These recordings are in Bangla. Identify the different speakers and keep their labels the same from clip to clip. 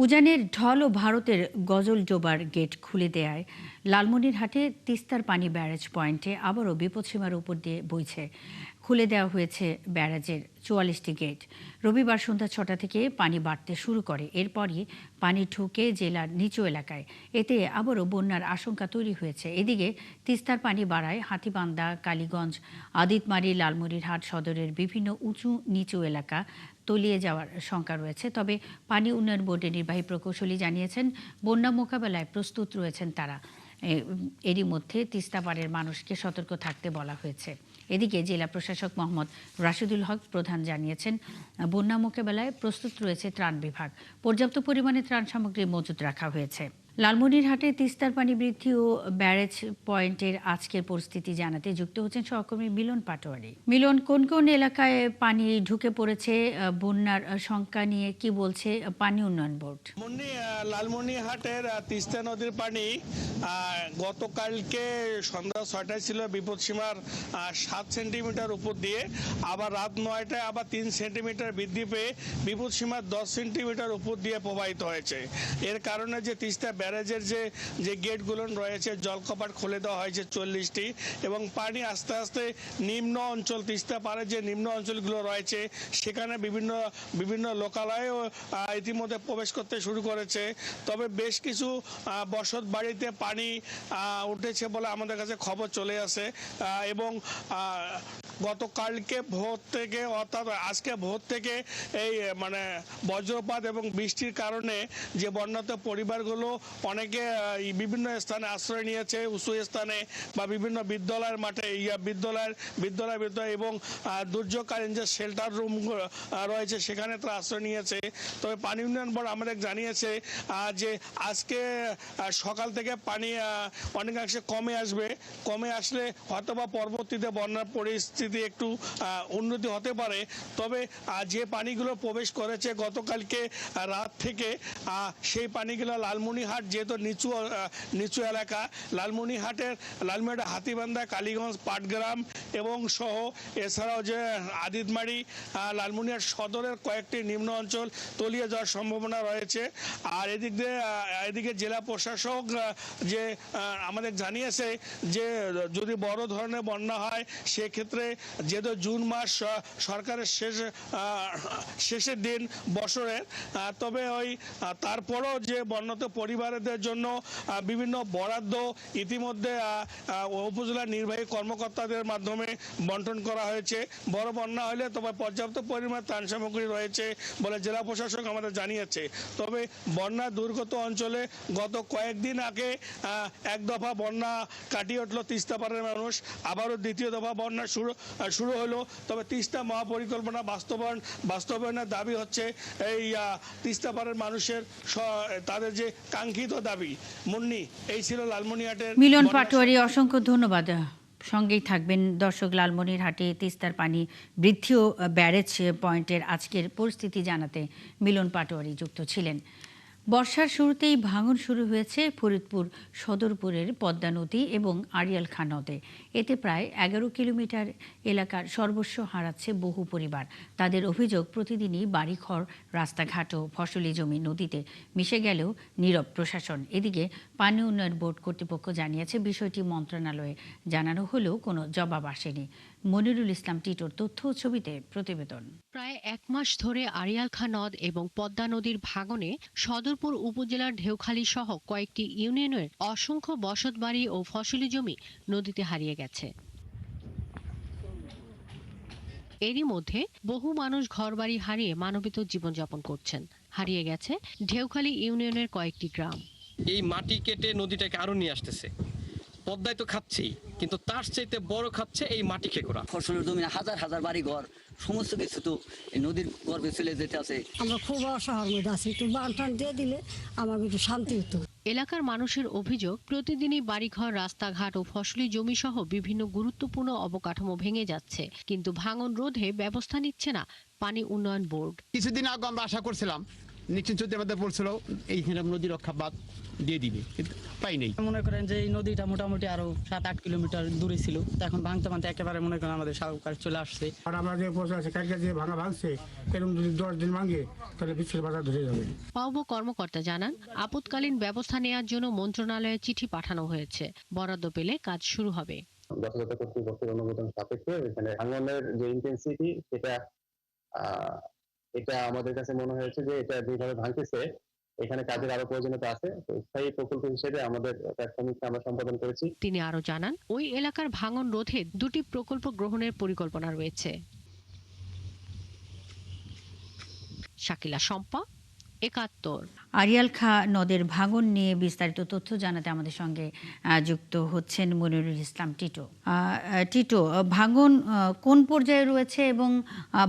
Speaker 1: উজানের ঢল ও ভারতের গজলডোবার গেট খুলে দেয়ায় লালমনিরহাটে তিস্তার পানি ব্যারেজ পয়েন্টে আবারও বিপদসীমার উপর দিয়ে বইছে। খুলে দেওয়া হয়েছে ব্যারাজের ৪৪টি গেট। রবিবার সন্ধ্যা ৬টা থেকে পানি বাড়তে শুরু করে। এরপরই পানি ঢুকে জেলার নিচু এলাকায়। এতে আবারও বন্যার আশঙ্কা তৈরি হয়েছে। এদিকে তিস্তার পানি বাড়ায় হাতীবান্ধা, কালীগঞ্জ, আদিতমারী, লালমনিরহাট সদরের বিভিন্ন উঁচু নিচু এলাকা তলিয়ে যাওয়ার শঙ্কা রয়েছে। তবে পানি উন্নয়ন বোর্ডের নির্বাহী প্রকৌশলী জানিয়েছেন, বন্যা মোকাবেলায় প্রস্তুত রয়েছেন তারা। এরই মধ্যে তিস্তা পাড়ের মানুষকে সতর্ক থাকতে বলা হয়েছে। এদিকে জেলা প্রশাসক মোহাম্মদ রাশিদুল হক প্রধান জানিয়েছেন, বন্যা মোকাবেলায় প্রস্তুত রয়েছে ত্রাণ বিভাগ। পর্যাপ্ত পরিমাণে ত্রাণ সামগ্রী মজুত রাখা হয়েছে। লালমনিরহাটে তিস্তার পানি বৃদ্ধি ও ব্যারেজ পয়েন্টের আজকের পরিস্থিতি জানাতে যুক্ত হচ্ছেন সহকর্মী মিলন পাটোয়ারি। মিলন, কোন কোন এলাকায় পানি ঢুকে পড়েছে, বন্যার সংখ্যা নিয়ে কি বলছে পানি উন্নয়ন বোর্ড?
Speaker 2: লালমনিরহাটের তিস্তা নদীর পানি গতকালকে সন্ধ্যা ৬টায় ছিল বিপদসীমার ৭ সেন্টিমিটার উপর দিয়ে, আবার রাত ৯টায় আবার ৩ সেন্টিমিটার বৃদ্ধি পেয়ে বিপদসীমার ১০ সেন্টিমিটার উপর দিয়ে প্রবাহিত হয়েছে। এর কারণে যে তিস্তা ব্যারেজের যে গেটগুলো রয়েছে, জলকপাট খুলে দেওয়া হয়েছে ৪০টি, এবং পানি আস্তে আস্তে নিম্ন অঞ্চল, তিস্তা পাড়ের যে নিম্ন অঞ্চলগুলো রয়েছে সেখানে বিভিন্ন লোকালয়েও ইতিমধ্যে প্রবেশ করতে শুরু করেছে। তবে বেশ কিছু বসত বাড়িতে পানি উঠেছে বলে আমাদের কাছে খবর চলে আসে, এবং গতকালকে ভোর থেকে অর্থাৎ আজকে ভোর থেকে এই বজ্রপাত এবং বৃষ্টির কারণে যে বন্যাত পরিবারগুলো অনেকে বিভিন্ন স্থানে আশ্রয় নিয়েছে, উঁচু স্থানে বা বিভিন্ন বিদ্যালয়ের মাঠে, বিদ্যালয় এবং দুর্যোগকালীন যে শেল্টার রুম রয়েছে সেখানে তারা আশ্রয় নিয়েছে। তবে পানি উন্নয়ন বোর্ড আমাদের জানিয়েছে যে আজকে সকাল থেকে পানি অনেকাংশে কমে আসলে হয়তোবা পরবর্তীতে বন্যার পরিস্থিতি একটু উন্নতি হতে পারে। তবে যে পানিগুলো প্রবেশ করেছে গতকালকে রাত থেকে, সেই পানিগুলো লালমনিরহাট যেহেতু নিচু এলাকা, লালমনিরহাট হাতীবান্ধা, কালীগঞ্জ, পাটগ্রাম এবং সহ এছাড়াও যে আদিতমারী, লালমনিরহাট সদরের কয়েকটি নিম্ন অঞ্চল তলিয়ে যাওয়ার সম্ভাবনা রয়েছে। আর এদিকে জেলা প্রশাসক যে আমাদের জানিয়েছে যে যদি বড় ধরনের বন্যা হয় সেক্ষেত্রে যেহেতু জুন মাস সরকারের শেষের দিন বছরের, তবে তারপরও যে বন্যাত পরিবারদের জন্য বিভিন্ন বরাদ্দ ইতিমধ্যে উপজেলা নির্বাহী কর্মকর্তাদের মাধ্যমে বন্টন করা হয়েছে। বড় বন্যা হলে তবে পর্যাপ্ত পরিমাণ ত্রাণ সামগ্রী রয়েছে বলে জেলা প্রশাসক আমাদের জানিয়েছে। তবে বন্যা দুর্গত অঞ্চলে গত কয়েকদিন আগে এক দফা বন্যা কাটিয়ে উঠল তিস্তাপাড়ের মানুষ, আবারও দ্বিতীয় দফা বন্যা শুরু হলো। তবে তিস্তা মহাপরিকল্পনা বাস্তবায়নের দাবি হচ্ছে এই তিস্তাপাড়ের মানুষের তাদের যে কাঙ্ক্ষিত দাবি। মুন্নি, এই ছিল লালমনিরহাটের।
Speaker 1: মিলন পাটোয়ারি, অসংখ্য ধন্যবাদ। সঙ্গেই থাকবেন দর্শক। লালমনিরহাটে তিস্তার পানি বৃদ্ধি ও ব্যারেজ পয়েন্টের আজকের পরিস্থিতি জানাতে মিলন পাটোয়ারি যুক্ত ছিলেন। বর্ষার শুরুতেই ভাঙন শুরু হয়েছে ফরিদপুর সদরপুরের পদ্মা নদী এবং আড়িয়াল খাঁ নদে। এতে প্রায় ১১ কিলোমিটার এলাকার সর্বস্ব হারাচ্ছে বহু পরিবার। তাদের অভিযোগ, প্রতিদিনই বাড়িঘর, রাস্তাঘাট ও ফসলি জমি নদীতে মিশে গেলেও নীরব প্রশাসন। এদিকে পানি উন্নয়ন বোর্ড কর্তৃপক্ষ জানিয়েছে, বিষয়টি মন্ত্রণালয়ে জানানো হলেও কোনো জবাব আসেনি। মনিরুল ইসলাম টিটোর তথ্য ও ছবিতে প্রতিবেদন।
Speaker 3: প্রায় ১ মাস ধরে আড়িয়াল খাঁ নদ এবং পদ্মা নদীর ভাঙনে সদরপুর উপজেলার ঢেউখালী সহ কয়েকটি ইউনিয়নের অসংখ্য বসতবাড়ি ও ফসলি জমি নদীতে হারিয়ে গেছে। এরই মধ্যে বহু মানুষ ঘরবাড়ি হারিয়ে মানবেতর জীবনযাপন করছেন। হারিয়ে গেছে ঢেউখালী ইউনিয়নের কয়েকটি গ্রাম।
Speaker 4: এই মাটি কেটে নদীটাকে আরো নিয়ে আসতেছে। পদ্মায় তো খাচ্ছেই, কিন্তু তার চাইতে বড় খাচ্ছে এই মাটি খেকোরা।
Speaker 5: ফসলের জমি হাজার হাজার বাড়ি ঘর সমস্ত কিছু তো এই নদীর গর্ভে চলে যেতে আছে।
Speaker 6: আমরা খুব অসহায়ের মধ্যে আছি, একটু বান টান দিয়ে দিলে আমার একটু শান্তি হতো।
Speaker 3: এলাকার মানুষের অভিযোগ, প্রতিদিনই বাড়িঘর, রাস্তাঘাট ও ফসলি জমি সহ বিভিন্ন গুরুত্বপূর্ণ অবকাঠামো ভেঙে যাচ্ছে, কিন্তু ভাঙন রোধে ব্যবস্থা নিচ্ছে না পানি উন্নয়ন বোর্ড।
Speaker 7: কিছুদিন আগে আমরা আশা করছিলাম নিশ্চিত যদি আমাদের বলছিল এইখানে নদী রক্ষা বাদ দিয়ে দিবে, কিন্তু পাই নাই।
Speaker 8: মনে করেন যে এই নদীটা মোটামুটি আরো 7-8 কিলোমিটার দূরে ছিল, এখন ভাঙতে ভাঙতে একেবারে মনে করেন আমাদের সরকার চলে আসছে।
Speaker 9: আর আমরা যে বসে আছে কালকে যে ভাঙছে এরকম যদি 10 দিন ভাঙে তাহলে বিশ্বের বাজার ধরে যাবে।
Speaker 3: পাউব কর্মকর্তা জানান, আপৎকালীন ব্যবস্থা নেওয়ার জন্য মন্ত্রণালয়ে চিঠি পাঠানো হয়েছে। বরাদ্দ পেলে কাজ শুরু হবে।
Speaker 10: যথাযথ কর্তৃপক্ষের অনুমোদন সাপেক্ষে এখানে ভাঙনের যে ইন্টেন্সিটি এটা আমাদের কাছে মনে হয়েছে যে এটা যেভাবে ভাঙতেছে এখানে কাজের আরো প্রয়োজনীয়তা আছে। স্থায়ী প্রকল্প হিসেবে আমাদের সমীক্ষা আমরা সম্পাদন করেছি।
Speaker 3: তিনি আরো জানান, ওই এলাকার ভাঙন রোধে 2টি প্রকল্প গ্রহণের পরিকল্পনা রয়েছে। শাকিলা শম্পা, 71।
Speaker 1: আড়িয়াল খাঁ নদের ভাঙন নিয়ে বিস্তারিত তথ্য জানাতে আমাদের সঙ্গে যুক্ত হচ্ছেন মনিরুল ইসলাম টিটো। টিটো, ভাঙন কোন পর্যায়ে রয়েছে এবং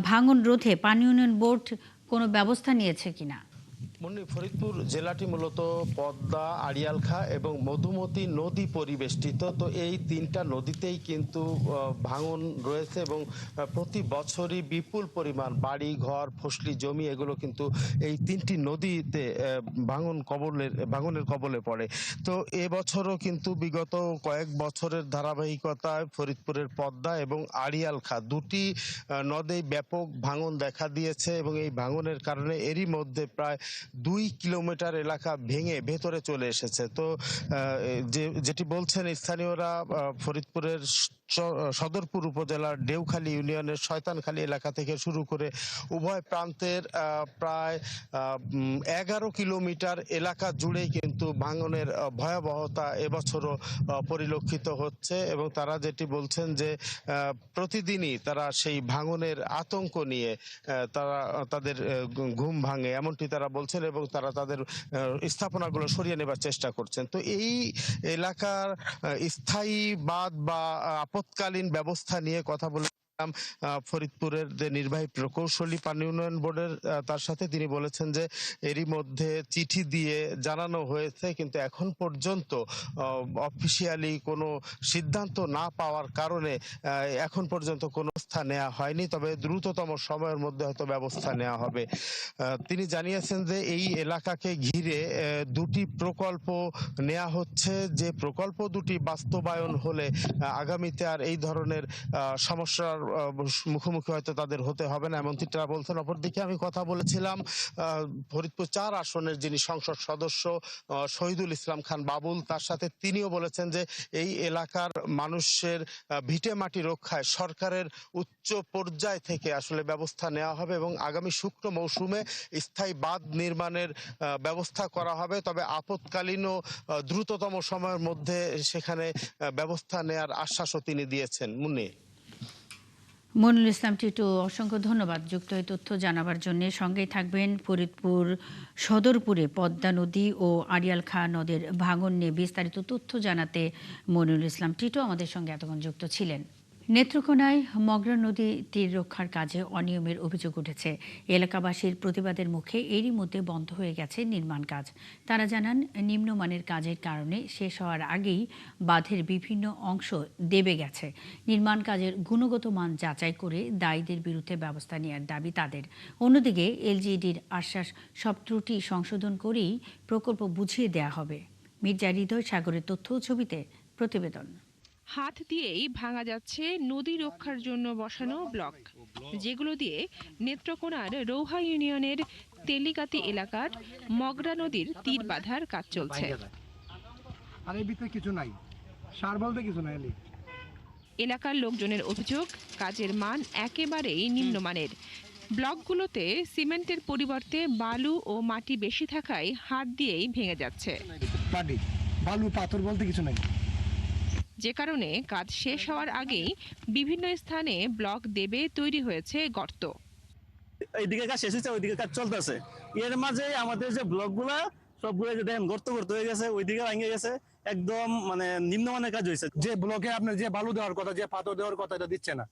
Speaker 1: ভাঙন রোধে পানি উন্নয়ন বোর্ড কোনো ব্যবস্থা নিয়েছে কিনা?
Speaker 11: ফরিদপুর জেলাটি মূলত পদ্মা, আড়িয়াল খাঁ এবং মধুমতি নদী পরিবেষ্টিত। তো এই 3টা নদীতেই কিন্তু ভাঙন রয়েছে এবং প্রতি বছরই বিপুল পরিমাণ বাড়ি ঘর, ফসলি জমি এগুলো কিন্তু এই 3টি নদীতে ভাঙনের কবলে পড়ে। তো এবছরও কিন্তু বিগত কয়েক বছরের ধারাবাহিকতায় ফরিদপুরের পদ্মা এবং আড়িয়াল খাঁ 2টি নদেই ব্যাপক ভাঙন দেখা দিয়েছে এবং এই ভাঙনের কারণে এরই মধ্যে প্রায় 2 কিলোমিটার এলাকা ভেঙে ভেতরে চলে এসেছে। তো যেটি বলছেন স্থানীয়রা, ফরিদপুরের সদরপুর উপজেলার ডেউখালী ইউনিয়নের শয়তানখালী এলাকা থেকে শুরু করে উভয় প্রান্তের প্রায় 11 কিলোমিটার এলাকা জুড়েই কিন্তু ভাঙনের ভয়াবহতা এবছরও পরিলক্ষিত হচ্ছে এবং তারা যেটি বলছেন যে প্রতিদিনই তারা সেই ভাঙনের আতঙ্ক নিয়ে তাদের ঘুম ভাঙে, এমনটি তারা বলছেন এবং তারা তাদের স্থাপনাগুলো সরিয়ে নেবার চেষ্টা করছেন। তো এই এলাকার স্থায়ী বাঁধ বা আপৎকালীন ব্যবস্থা নিয়ে কথা বলে ফরিদপুরের যে নির্বাহী প্রকৌশলী পানি উন্নয়ন বোর্ডের, তার সাথে তিনি বলেছেন যে এরই মধ্যে চিঠি দিয়ে জানানো হয়েছে, কিন্তু এখন পর্যন্ত অফিসিয়ালি কোনো সিদ্ধান্ত না পাওয়ার কারণে এখন পর্যন্ত কোনো ব্যবস্থা নেওয়া হয়নি। তবে দ্রুততম সময়ের মধ্যে হয়তো ব্যবস্থা নেওয়া হবে। তিনি জানিয়েছেন যে এই এলাকাকে ঘিরে 2টি প্রকল্প নেওয়া হচ্ছে, যে প্রকল্প 2টি বাস্তবায়ন হলে আগামীতে আর এই ধরনের সমস্যার মুখোমুখি হয়তো তাদের হতে হবে না, এমনটি তারা বলছেন। অপরদিকে আমি কথা বলেছিলাম ফরিদপুর 4 আসনের যিনি সংসদ সদস্য শহীদুল ইসলাম খান বাবুল, তার সাথে তিনিও বলেছেন যে এই এলাকার মানুষের ভিটে মাটি রক্ষায় সরকারের উচ্চ পর্যায় থেকে আসলে ব্যবস্থা নেওয়া হবে এবং আগামী শুকনো মৌসুমে স্থায়ী বাঁধ নির্মাণের ব্যবস্থা করা হবে। তবে আপৎকালীন ও দ্রুততম সময়ের মধ্যে সেখানে ব্যবস্থা নেওয়ার আশ্বাসও তিনি দিয়েছেন।
Speaker 1: মনিরুল ইসলাম টিটু, অসংখ্য ধন্যবাদ যুক্ত এই তথ্য জানাবার জন্য। সঙ্গেই থাকবেন। ফরিদপুর সদরপুরে পদ্মা নদী ও আড়িয়াল খাঁ নদের ভাঙন নিয়ে বিস্তারিত তথ্য জানাতে মনিরুল ইসলাম টিটু আমাদের সঙ্গে এতক্ষণ যুক্ত ছিলেন। নেত্রকোনায় মগরা নদী তীর রক্ষার কাজে অনিয়মের অভিযোগ উঠেছে। এলাকাবাসীর প্রতিবাদের মুখে এরই মধ্যে বন্ধ হয়ে গেছে নির্মাণ কাজ। তারা জানান, নিম্নমানের কাজের কারণে শেষ হওয়ার আগেই বাঁধের বিভিন্ন অংশ দেবে গেছে। নির্মাণ কাজের গুণগত মান যাচাই করে দায়ীদের বিরুদ্ধে ব্যবস্থা নেওয়ার দাবি তাদের। অন্যদিকে এলজিইডির আশ্বাস, সব ত্রুটি সংশোধন করেই প্রকল্প বুঝিয়ে দেয়া হবে। মির্জা হৃদয় সাগরের তথ্য ছবিতে প্রতিবেদন।
Speaker 12: হাত দিয়েই ভাঙা যাচ্ছে নদী রক্ষার জন্য বসানো ব্লক, যেগুলো দিয়ে নেত্রকোনার রৌহা ইউনিয়নের তেলিকাতি এলাকার মগরা নদীর তীর বাঁধার কাজ চলছে। এলাকার লোকজনের অভিযোগ, কাজের মান একেবারেই নিম্নমানের। ব্লকগুলোতে সিমেন্টের পরিবর্তে বালু ও মাটি বেশি থাকায় হাত দিয়েই ভেঙে যাচ্ছে।
Speaker 9: বালু পাথর বলতে কিছু নাই,
Speaker 12: যে কারণে কাজ শেষ হওয়ার আগেই বিভিন্ন স্থানে ব্লক দেবে তৈরি হয়েছে গর্ত।
Speaker 13: এইদিকে কাজ শেষ হচ্ছে, ওইদিকে কাজ চলতেছে। এর মাঝে আমাদের যে ব্লকগুলা সবগুলো যে দেখেন গর্ত হয়ে গেছে, ওইদিকে ভেঙে গেছে, একদম মানে নিম্নমানের কাজ হয়েছে।
Speaker 9: যে ব্লকে আপনার যে বালু দেওয়ার কথা, যে পাথর দেওয়ার কথা, এটা দিচ্ছে না।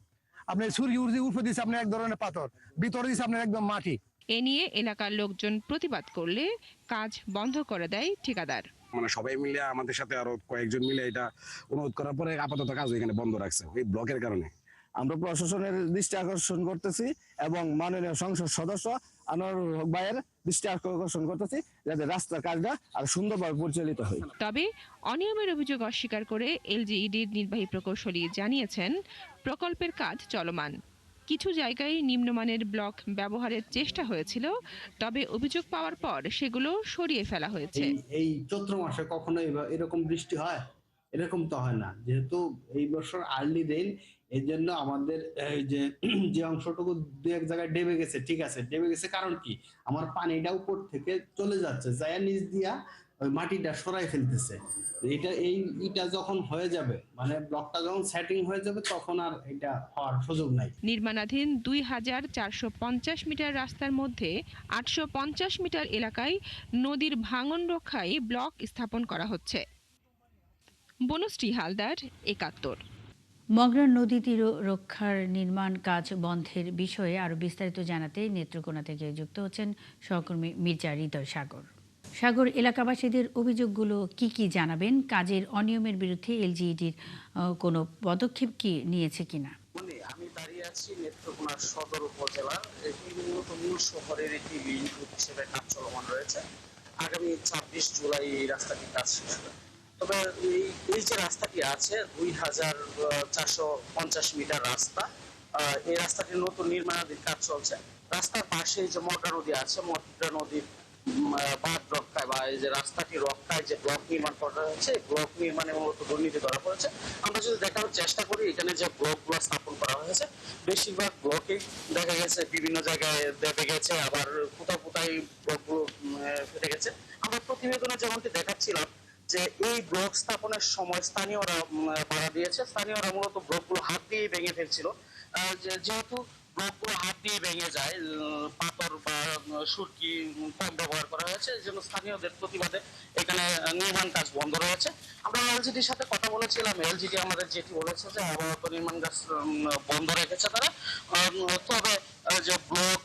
Speaker 9: আপনার সূর্য উপরে দিচ্ছে আপনার এক ধরনের পাথর, ভিতরে দিচ্ছে আপনার একদম মাটি।
Speaker 12: এ নিয়ে এলাকার লোকজন প্রতিবাদ করলে কাজ বন্ধ করে দেয় ঠিকাদার।
Speaker 14: মানে সবাই মিলে আমাদের সাথে আরো কয়েকজন মিলে এটা অনুরোধ করার পরে আপাতত কাজ এখানে বন্ধ রাখছে এই ব্লকের কারণে।
Speaker 13: আমরা প্রশাসনের দৃষ্টি আকর্ষণ করতেছি এবং মাননীয় সংসদ সদস্য আনোয়ারুল হক ভাইয়ের দৃষ্টি আকর্ষণ করতেছি যাতে রাস্তার কাজটা আর সুন্দরভাবে পরিচালিত হয়।
Speaker 12: তবে অনিয়মের অভিযোগ অস্বীকার করে এলজিইডির নির্বাহী প্রকৌশলী জানিয়েছেন, প্রকল্পের কাজ চলমান। কিছু জায়গায় নিম্নমানের ব্লক ব্যবহারের চেষ্টা হয়েছিল, তবে অভিযোগ পাওয়ার পর সেগুলো সরিয়ে ফেলা হয়েছে।
Speaker 14: এই চৈত্র মাসে কখনো এরকম বৃষ্টি হয়? এরকম তো হয় না, যেহেতু এই বছর আর্লি রেইন, এই জন্য আমাদের যে অংশটুকু দু এক জায়গায় ডেবে গেছে, ঠিক আছে, ডেবে গেছে কারণ কি, আমার পানিটা উপর থেকে চলে যাচ্ছে, যায় নিচ দিয়া ওই মাটিটা সরাই ফেলতেছে। এইটা যখন হয়ে যাবে, মানে ব্লকটা যখন সেটিং হয়ে যাবে, তখন আর এটা হওয়ার সুযোগ নাই।
Speaker 12: নির্মাণাধীন ২,৪৫০ মিটার রাস্তার মধ্যে ৮৫০ মিটার এলাকায় নদীর ভাঙন রক্ষায় ব্লক স্থাপন করা হচ্ছে। বনশ্রী হালদার, ৭১।
Speaker 1: মগরা নদী তীর রক্ষার নির্মাণ কাজ বন্ধের বিষয়ে আরও বিস্তারিত জানাতে নেত্রকোনা থেকে যুক্ত হচ্ছেন সহকর্মী মির্জা হৃদয় সাগর। সাগর, এলাকাবাসীদের অভিযোগগুলো কি জানাবেন? কাজের অনিয়মের বিরুদ্ধে এলজিইডির কোনো পদক্ষেপ কি নিয়েছে কিনা?
Speaker 15: আমি দাঁড়িয়ে আছি নেত্রকোনার সদর উপজেলার মূল শহরের একটি লিঙ্ক হিসেবে কাজ চলমান রয়েছে। আগামী ২৬ জুলাই এই রাস্তাটির কাজ শেষ হবে। তবে এই যে রাস্তাটি আছে ২,৪৫০ মিটার রাস্তা, এই রাস্তাটির নতুন নির্মাণাধীন কাজ চলছে। রাস্তার পাশে যে মগরা নদী আছে, মগরা নদীর বাঁধ রক্ষায় বা এই যে রাস্তাটি রক্ষায় যে ব্লক নির্মাণ করা হয়েছে, ব্লক নির্মাণে মূলত দুর্নীতি ধরা পড়েছে। আমরা যদি দেখানোর চেষ্টা করি, এখানে যে ব্লকগুলো স্থাপন করা হয়েছে, বেশিরভাগ ব্লকে দেখা গেছে বিভিন্ন জায়গায় দেবে গেছে, আবার কোথাও কোথায় ব্লকগুলো ফেটে গেছে। আমরা প্রতিবেদনে যেমনটি দেখাচ্ছিলাম যে এই ব্লক স্থাপনের সময় স্থানীয়রা বাধা দিয়েছে। স্থানীয়রা মূলত ব্লকগুলো হাত দিয়ে ভেঙে ফেলছিল। যেহেতু ব্লকগুলো হাত দিয়ে ভেঙে যায়, পাথর বা সুরকি কম ব্যবহার করা হয়েছে, এই জন্য স্থানীয়দের প্রতিবাদে এখানে নির্মাণ কাজ বন্ধ রয়েছে। আমরা এলজিডির সাথে কথা বলেছিলাম, এলজিডি আমাদের যেটি বলেছে যে আপাতত নির্মাণ কাজ বন্ধ রেখেছে তারা। তবে যে ব্লক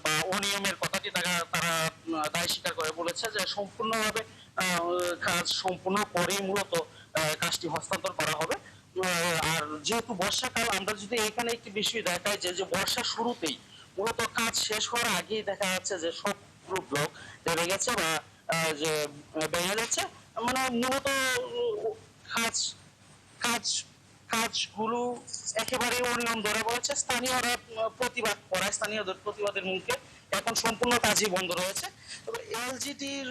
Speaker 15: বা অনিয়মের কথাটি তারা দায় স্বীকার করে বলেছে যে সম্পূর্ণভাবে কাজ সম্পূর্ণ করেই মূলত কাজটি হস্তান্তর করা হবে। আর যেহেতু বর্ষাকাল, আমরা যদি এখানে একটি বিষয় দেখাই যে বর্ষার শুরুতেই মূলত কাজ শেষ হওয়ার আগেই দেখা যাচ্ছে যে সবগুলো ব্লক ভেঙে গেছে বা যে ভেঙে যাচ্ছে। মানে মূলত কাজগুলো একেবারে অনিয়ম ধরা পড়েছে। স্থানীয়রা প্রতিবাদ করায়, স্থানীয়দের প্রতিবাদের মুখে এখন সম্পূর্ণ কাজই বন্ধ রয়েছে। তবে এলজিডির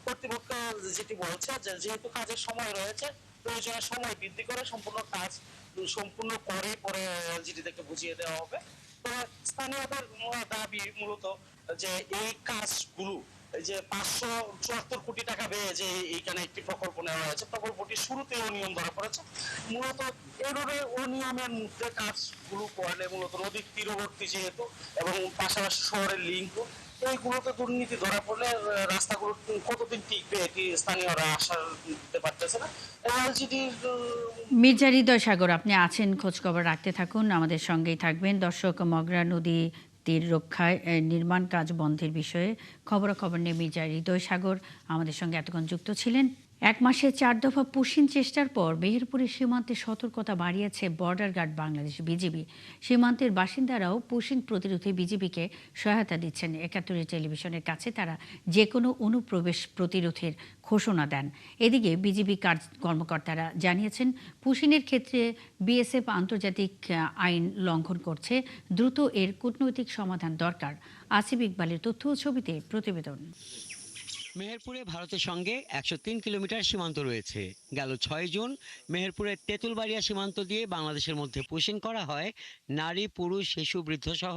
Speaker 15: কর্তৃপক্ষ যেটি বলছে যে যেহেতু কাজের সময় রয়েছে, প্রয়োজনে সময় বৃদ্ধি করে সম্পূর্ণ কাজ সম্পূর্ণ করে পরে এলজিডি থেকে বুঝিয়ে দেওয়া হবে। তো স্থানীয়দের দাবি মূলত যে এই কাজগুলো, এই যে 574 কোটি টাকা ব্যয়ে যে এইখানে একটি প্রকল্প নেওয়া হয়েছে, প্রকল্পটির শুরুতে অনিয়ম ধরা পড়েছে। মূলত এইভাবে অনিয়মের মধ্যে কাজগুলো করলে মূলত নদীর তীরবর্তী যেহেতু এবং পাশাপাশি শহরের লিঙ্ক, এইগুলোতে দুর্নীতি ধরা পড়লে রাস্তাগুলো কতদিন টিকবে এটি স্থানীয়রা আশা দিতে পারতেছে না।
Speaker 1: মির্জা হৃদয় সাগর, আপনি আছেন, খোঁজখবর রাখতে থাকুন, আমাদের সঙ্গেই থাকবেন। দর্শক, মগরা নদী তীর রক্ষায় নির্মাণ কাজ বন্ধের বিষয়ে খবরাখবর নিয়ে মির্জা হৃদয় সাগর আমাদের সঙ্গে এতক্ষণ যুক্ত ছিলেন। 1 মাসে 4 দফা পুশিন চেষ্টার পর মেহেরপুরের সীমান্তে সতর্কতা বাড়িয়েছে বর্ডার গার্ড বাংলাদেশ বিজিবি। সীমান্তের বাসিন্দারাও পুশিন প্রতিরোধে বিজিবিকে সহায়তা দিচ্ছেন। ৭১ টেলিভিশনের কাছে তারা যে কোনো অনুপ্রবেশ প্রতিরোধের ঘোষণা দেন। এদিকে বিজিবি কর্মকর্তারা জানিয়েছেন, পুশিনের ক্ষেত্রে বিএসএফ আন্তর্জাতিক আইন লঙ্ঘন করছে, দ্রুত এর কূটনৈতিক সমাধান দরকার। আসিফ ইকবালের তথ্য ও ছবিতে প্রতিবেদন।
Speaker 16: মেহেরপুরে ভারতের সঙ্গে 103 কিলোমিটার সীমান্ত রয়েছে। গেল 6 জুন মেহেরপুরের তেঁতুলবাড়িয়া সীমান্ত দিয়ে বাংলাদেশের মধ্যে পুশিন করা হয় নারী, পুরুষ, শিশু, বৃদ্ধ সহ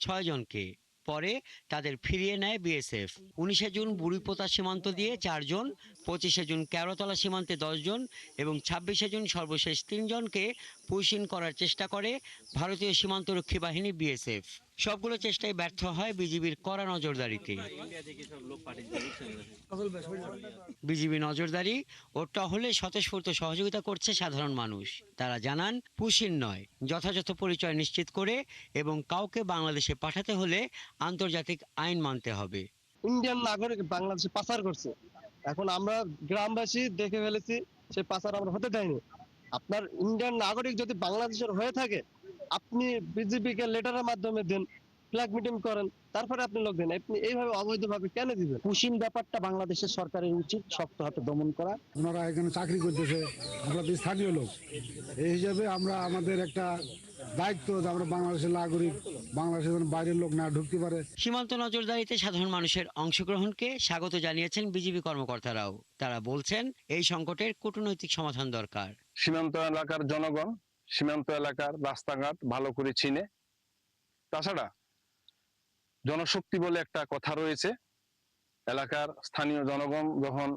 Speaker 16: 6 জনকে। পরে তাদের ফিরিয়ে নেয় বিএসএফ। 19 জুন বুড়িপোতা সীমান্ত দিয়ে 4 জন, 25 জুন কেওড়াতলা সীমান্তে 10 জন এবং 26 জুন সর্বশেষ 3 জনকে পুশিন করার চেষ্টা করে ভারতীয় সীমান্তরক্ষী বাহিনী বিএসএফ। সবগুলো চেষ্টায় ব্যর্থ হয় বিজিবির কড়া নজরদারিতে। বিজিবি নজরদারি ও টহলে স্বতঃস্ফূর্ত সহযোগিতা করছে সাধারণ মানুষ। তারা জানান, পুশিন নয়, যথাযথ পরিচয় নিশ্চিত করে এবং কাউকে বাংলাদেশে পাঠাতে হলে আন্তর্জাতিক আইন মানতে হবে।
Speaker 17: ইন্ডিয়ান নাগরিক বাংলাদেশে পাচার করছে, এখন আমরা গ্রামবাসী দেখে ফেলেছি, সে পাচার আমরা হতে দেয়নি। আপনার ইন্ডিয়ান নাগরিক যদি বাংলাদেশের হয়ে থাকে, আপনি বিজেপিকে লেটারের মাধ্যমে দেন, ফ্ল্যাগ মিটিং করেন, তারপরে আপনি লোক দেন। আপনি এইভাবে অবৈধভাবে কেন দিবেন?
Speaker 7: পুশিং ব্যাপারটা বাংলাদেশের সরকারের উচিত শক্ত হাতে দমন করা।
Speaker 9: ওনারা এখানে চাকরি করতেছে, আমরা তো স্থানীয় লোক, এই হিসাবে আমরা আমাদের একটা দায়িত্ব যে আমরা বাংলাদেশের নাগরিক, বাংলাদেশের বাইরের লোক না ঢুকতে পারে।
Speaker 16: সীমান্ত নজরদারিতে সাধারণ মানুষের অংশগ্রহণকে স্বাগত জানিয়েছেন বিজিবি কর্মকর্তারাও। তারা বলছেন এই সংকটের কূটনৈতিক সমাধান দরকার।
Speaker 10: সীমান্ত এলাকার জনগণ সীমান্ত এলাকার রাস্তাঘাট ভালো করে চিনে। তাছাড়া জনশক্তি বলে একটা কথা রয়েছে, এলাকার স্থানীয় জনগণ যখন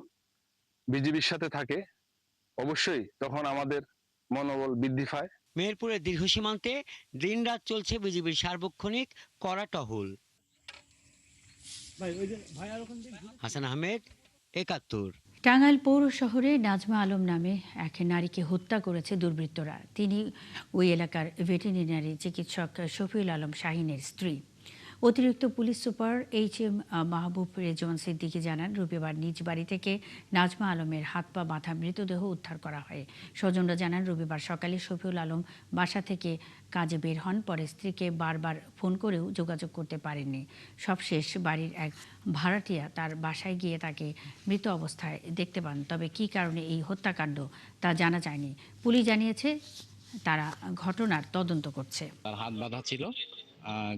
Speaker 10: বিজিবির সাথে থাকে অবশ্যই তখন আমাদের মনোবল বৃদ্ধি পায়।
Speaker 16: মেহেরপুরের দীর্ঘ সীমান্তে দিনরাত চলছে বিজিবির সার্বক্ষণিক কড়া টহল। হাসান আহমেদ, ৭১।
Speaker 1: টাঙ্গাইল পৌর শহরে নাজমা আলম নামে এক নারীকে হত্যা করেছে দুর্বৃত্তরা। তিনি ওই এলাকার ভেটেরিনারি চিকিৎসক শফিউল আলম শাহিনের স্ত্রী। অতিরিক্ত পুলিশ সুপার HM মাহবুব রেজওয়ান সিদ্দিকী জানান, রবিবার নিজ বাড়ি থেকে নাজমা আলমের হাত পা বাঁধা মৃতদেহ উদ্ধার করা হয়। স্বজনরা জানান, রবিবার সকালে শফিউল আলম বাসা থেকে কাজে বের হন। পরে স্ত্রীকে বারবার ফোন করেও যোগাযোগ করতে পারেননি। সবশেষ বাড়ির এক ভাড়াটিয়া তার বাসায় গিয়ে তাকে মৃত অবস্থায় দেখতে পান। তবে কী কারণে এই হত্যাকাণ্ড তা জানা যায়নি। পুলিশ জানিয়েছে তারা ঘটনার তদন্ত করছে।
Speaker 18: তার হাত বাঁধা ছিল,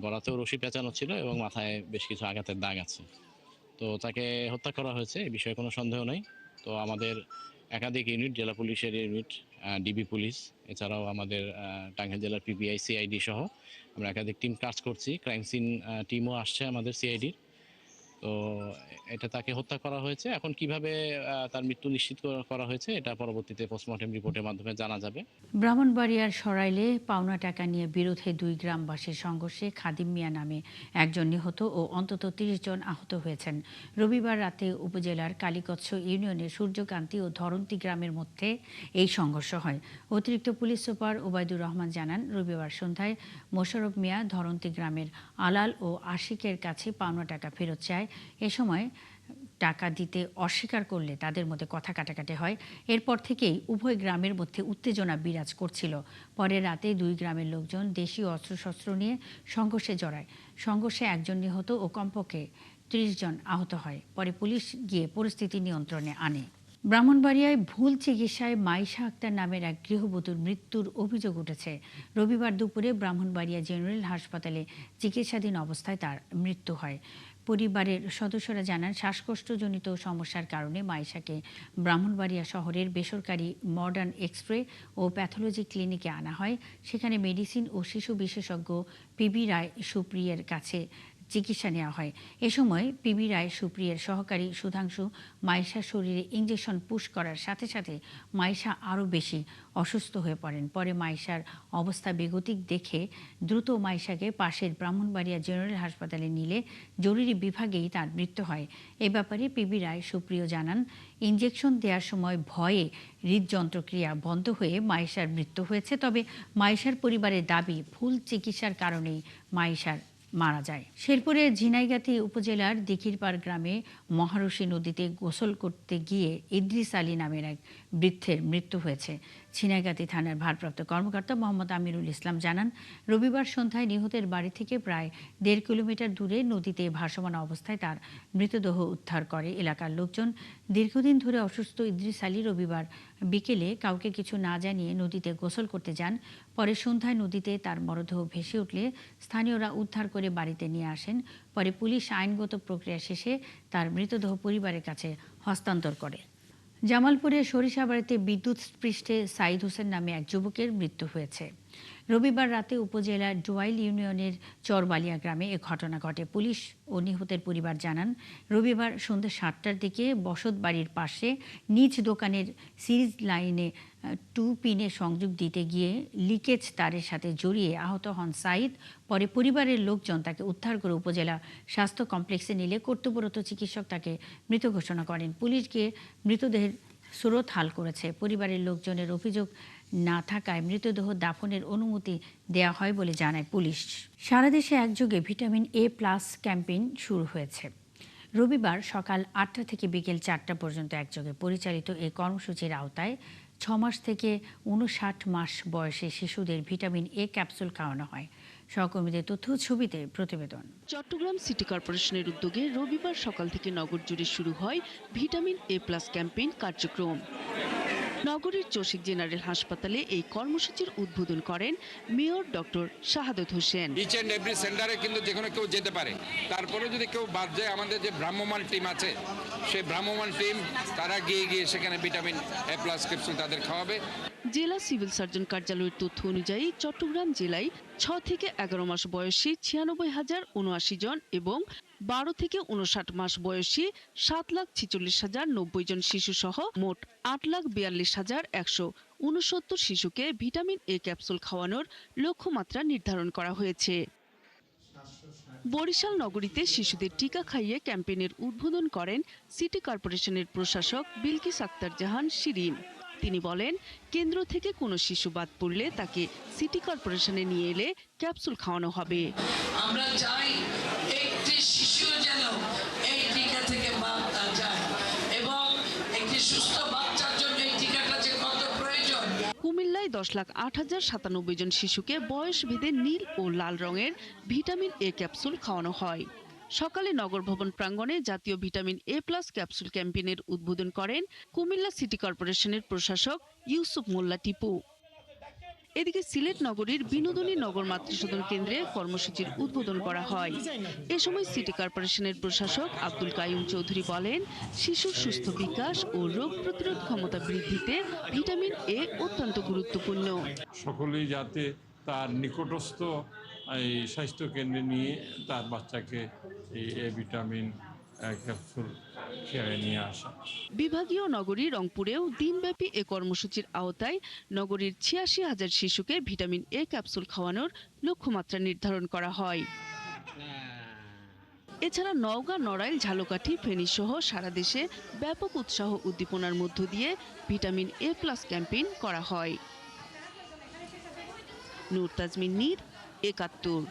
Speaker 18: গলাতেও রশি পেঁচানো ছিল এবং মাথায় বেশ কিছু আঘাতের দাগ আছে। তো তাকে হত্যা করা হয়েছে, এই বিষয়ে কোনো সন্দেহ নেই। তো আমাদের একাধিক ইউনিট, জেলা পুলিশের ইউনিট, ডিবি পুলিশ, এছাড়াও আমাদের টাঙ্গাইল জেলার PPI CID সহ আমরা একাধিক টিম কাজ করছি। ক্রাইম সিন টিমও আসছে আমাদের CIDর। তো এটা তাকে হত্যা করা হয়েছে। এখন কিভাবে তার মৃত্যু নিশ্চিত করা হয়েছে এটা পরবর্তীতে পোস্টমর্টেম রিপোর্টের মাধ্যমে জানা যাবে।
Speaker 1: ব্রাহ্মণবাড়িয়ার সরাইলে পাওনা টাকা নিয়ে বিরোধে দুই গ্রামবাসীর সংঘর্ষে খাদিম মিয়া নামে একজন নিহত ও অন্তত ৩০ জন আহত হয়েছেন। রবিবার রাতে উপজেলার কালীকচ্ছ ইউনিয়নের সূর্যকান্তি ও ধরন্তী গ্রামের মধ্যে এই সংঘর্ষ হয়। অতিরিক্ত পুলিশ সুপার ওবায়দুর রহমান জানান, রবিবার সন্ধ্যায় মোশাররফ মিয়া ধরন্তী গ্রামের আলাল ও আশিকের কাছে পাওনা টাকা ফেরত চায়। এ সময় টাকা দিতে অস্বীকার করলে তাদের মধ্যে কথা কাটাকাটি হয়। এরপর থেকেই উভয় গ্রামের মধ্যে উত্তেজনা বিরাজ করছিল। পরে রাতে দুই গ্রামের লোকজন দেশীয় অস্ত্রশস্ত্র নিয়ে সংঘর্ষে জড়ায়। সংঘর্ষে একজন নিহত ও কমপক্ষে ৩০ জন আহত হয়। পরে পুলিশ গিয়ে পরিস্থিতি নিয়ন্ত্রণে আনে। ব্রাহ্মণবাড়িয়ায় ভুল চিকিৎসায় মাইশা আক্তার নামের এক গৃহবধূর মৃত্যুর অভিযোগ উঠেছে। রবিবার দুপুরে ব্রাহ্মণবাড়িয়া জেনারেল হাসপাতালে চিকিৎসাধীন অবস্থায় তার মৃত্যু হয়। পরিবারের সদস্যরা জানান, শ্বাসকষ্টজনিত সমস্যার কারণে মাইশাকে ব্রাহ্মণবাড়িয়া শহরের বেসরকারি মডার্ন এক্সরে ও প্যাথোলজি ক্লিনিকে আনা হয়। সেখানে মেডিসিন ও শিশু বিশেষজ্ঞ PB রায় সুপ্রিয়ের কাছে চিকিৎসা নেওয়া হয়। এ সময় PB রায় সুপ্রিয়ের সহকারী সুধাংশু মাইশার শরীরে ইঞ্জেকশন পুশ করার সাথে সাথে মাইশা আরও বেশি অসুস্থ হয়ে পড়েন। পরে মাইশার অবস্থা বেগতিক দেখে দ্রুত মাইশাকে পাশের ব্রাহ্মণবাড়িয়া জেনারেল হাসপাতালে নিলে জরুরি বিভাগেই তার মৃত্যু হয়। এ ব্যাপারে PB রায় সুপ্রিয় জানান, ইঞ্জেকশন দেওয়ার সময় ভয়ে হৃদযন্ত্রক্রিয়া বন্ধ হয়ে মাইশার মৃত্যু হয়েছে। তবে মাইশার পরিবারের দাবি, ভুল চিকিৎসার কারণেই মাইশার মারা যায়। শেরপুরের ঝিনাইগাতি উপজেলার দিঘিরপাড় গ্রামে মহারশী নদীতে গোসল করতে গিয়ে ইদ্রিস আলী নামের এক বৃদ্ধের মৃত্যু হয়েছে। ঝিনাইগাতি থানার ভারপ্রাপ্ত কর্মকর্তা মোহাম্মদ আমিরুল ইসলাম জানান, রবিবার সন্ধ্যায় নিহতের বাড়ি থেকে প্রায় ১.৫ কিলোমিটার দূরে নদীতে ভাসমান অবস্থায় তার মৃতদেহ উদ্ধার করে এলাকার লোকজন। দীর্ঘদিন ধরে অসুস্থ ইদ্রিস আলী রবিবার বিকেলে কাউকে কিছু না জানিয়ে নদীতে গোসল করতে যান। পরে সন্ধ্যায় নদীতে তার মরদেহ ভেসে উঠলে স্থানীয়রা উদ্ধার করে বাড়িতে নিয়ে আসেন। পরে পুলিশ আইনগত প্রক্রিয়া শেষে তার মৃতদেহ পরিবারের কাছে হস্তান্তর করে। জামালপুরের সরিষাবাড়িতে বিদ্যুৎ স্পৃষ্টে সাইদ হোসেন নামে এক যুবকের মৃত্যু হয়েছে। রবিবার রাতে উপজেলার ডোয়াইল ইউনিয়নের চরবালিয়া গ্রামে এ ঘটনা ঘটে। পুলিশ ও নিহতের পরিবার জানান, রবিবার সন্ধ্যা ৭টার দিকে বসত বাড়ির পাশে নিজ দোকানের সিরিজ লাইনে 2 পিনে সংযোগ দিতে গিয়ে লিকেজ তারের সাথে জড়িয়ে আহত হন সাইদ। পরে পরিবারের লোকজন তাকে উদ্ধার করে উপজেলা স্বাস্থ্য কমপ্লেক্সে নিলে কর্তব্যরত চিকিৎসক তাকে মৃত ঘোষণা করেন। পুলিশ গিয়ে মৃতদেহের সুরত হাল করেছে। পরিবারের লোকজনের অভিযোগ না থাকায় মৃতদেহ দাফনের অনুমতি দেওয়া হয় বলে জানায় পুলিশ। সারা দেশে একযোগে ভিটামিন A+ ক্যাম্পেইন শুরু হয়েছে। রবিবার সকাল ৮টা থেকে বিকেল ৪টা পর্যন্ত একযোগে পরিচালিত এই কর্মসূচির আওতায় 6 মাস থেকে 59 মাস বয়সী শিশুদের ভিটামিন এ ক্যাপসুল খাওয়ানো হয়। সহকর্মীদের তথ্য ছবিতে প্রতিবেদন।
Speaker 19: চট্টগ্রাম সিটি কর্পোরেশনের উদ্যোগে রবিবার সকাল থেকে নগর জুড়ে শুরু হয় ভিটামিন এ প্লাস ক্যাম্পেইন কার্যক্রম। নগরীর চসিক জেনারেল হাসপাতালে এই কর্মসূচির উদ্বোধন করেন mayor doctor Shahadat Hossain.
Speaker 20: Each and every সেন্টারে কিন্তু যেখানে কেউ যেতে পারে, তারপরে যদি কেউ বাদ যায়, আমাদের যে ভ্রাম্যমাণ টিম আছে সেই ভ্রাম্যমাণ টিম তারা গিয়ে সেখানে ভিটামিন এ প্লাস ক্যাপসুল তাদের খাওয়াবে।
Speaker 19: জেলা সিভিল সার্জন কার্যালয়ের তথ্য অনুযায়ী চট্টগ্রাম জেলায় 6 থেকে 11 মাস বয়সী 96,079 জন এবং 12 থেকে 59 মাস বয়সী 7,46,090 জন শিশু সহ মোট 8,42,169 শিশুকে ভিটামিন এ ক্যাপসুল খাওয়ানোর লক্ষ্যমাত্রা নির্ধারণ করা হয়েছে। বরিশাল নগরীতে শিশুদের টিকা খাইয়ে ক্যাম্পেইনের উদ্বোধন করেন সিটি কর্পোরেশনের প্রশাসক বিলকিস আক্তার জাহান শিরিন। তিনি বলেন, কেন্দ্র থেকে কোনো শিশু বাদ পড়লে তাকে সিটি কর্পোরেশনে নিয়ে এলে ক্যাপসুল খাওয়ানো হবে।
Speaker 21: আমরা চাই একটি শিশু যেন এই টিকা থেকে বাদ না যায় এবং একটি সুস্থ বাচ্চার জন্য এই টিকাটা যে কত প্রয়োজন।
Speaker 19: কুমিল্লায় 10,08,097 জন শিশুকে বয়স ভেদে নীল ও লাল রঙের ভিটামিন এ ক্যাপসুল খাওয়ানো হয়। সকালে নগর ভবন প্রাঙ্গণে জাতীয় ভিটামিন এ প্লাস ক্যাপসুল ক্যাম্পেইনের উদ্বোধন করেন কুমিল্লা সিটি কর্পোরেশনের প্রশাসক ইউসুফ মোল্লা টিপু। এদিকে সিলেট নগরীর বিনোদনী নগর মাতৃসদন কেন্দ্রে কর্মসূচির উদ্বোধন করা হয়। এ সময় সিটি কর্পোরেশনের প্রশাসক আব্দুল কাইয়ুম চৌধুরী বলেন, শিশুর সুস্থ বিকাশ ও রোগ প্রতিরোধ ক্ষমতা বৃদ্ধিতে ভিটামিন এ অত্যন্ত গুরুত্বপূর্ণ।
Speaker 22: সকলেই যাতে তার নিকটস্থ এই স্বাস্থ্য কেন্দ্রে নিয়ে তার বাচ্চাকে এই এ ভিটামিন ক্যাপসুল খেয়ে নিয়ে আসা।
Speaker 19: বিভাগীয় নগরী রংপুরেও দিনব্যাপী এ কর্মসূচির আওতায় নগরীর 86,000 শিশুকে ভিটামিন এ ক্যাপসুল খাওয়ানোর লক্ষ্যমাত্রা নির্ধারণ করা হয়। এছাড়া নওগাঁ, নড়াইল, ঝালকাঠি, ফেনী সহ সারা দেশে ব্যাপক উৎসাহ উদ্দীপনার মধ্য দিয়ে ভিটামিন এ প্লাস ক্যাম্পেইন করা হয়। নূর তাজমিন নীর, 71।